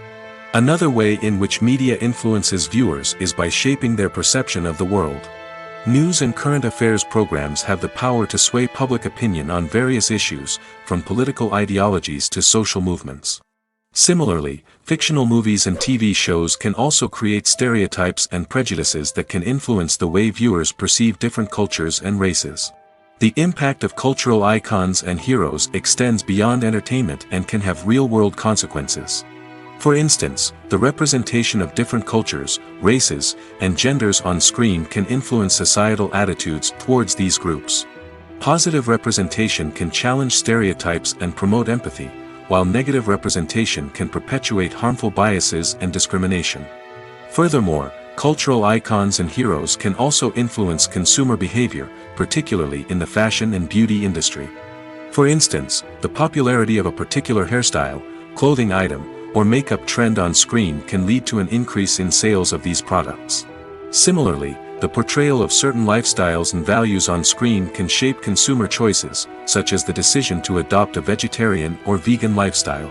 Speaker 1: Another way in which media influences viewers is by shaping their perception of the world. News and current affairs programs have the power to sway public opinion on various issues, from political ideologies to social movements. Similarly, fictional movies and TV shows can also create stereotypes and prejudices that can influence the way viewers perceive different cultures and races. The impact of cultural icons and heroes extends beyond entertainment and can have real-world consequences. For instance, the representation of different cultures, races, and genders on screen can influence societal attitudes towards these groups. Positive representation can challenge stereotypes and promote empathy, while negative representation can perpetuate harmful biases and discrimination. Furthermore, cultural icons and heroes can also influence consumer behavior, particularly in the fashion and beauty industry. For instance, the popularity of a particular hairstyle, clothing item, or makeup trend on screen can lead to an increase in sales of these products. Similarly, the portrayal of certain lifestyles and values on screen can shape consumer choices, such as the decision to adopt a vegetarian or vegan lifestyle.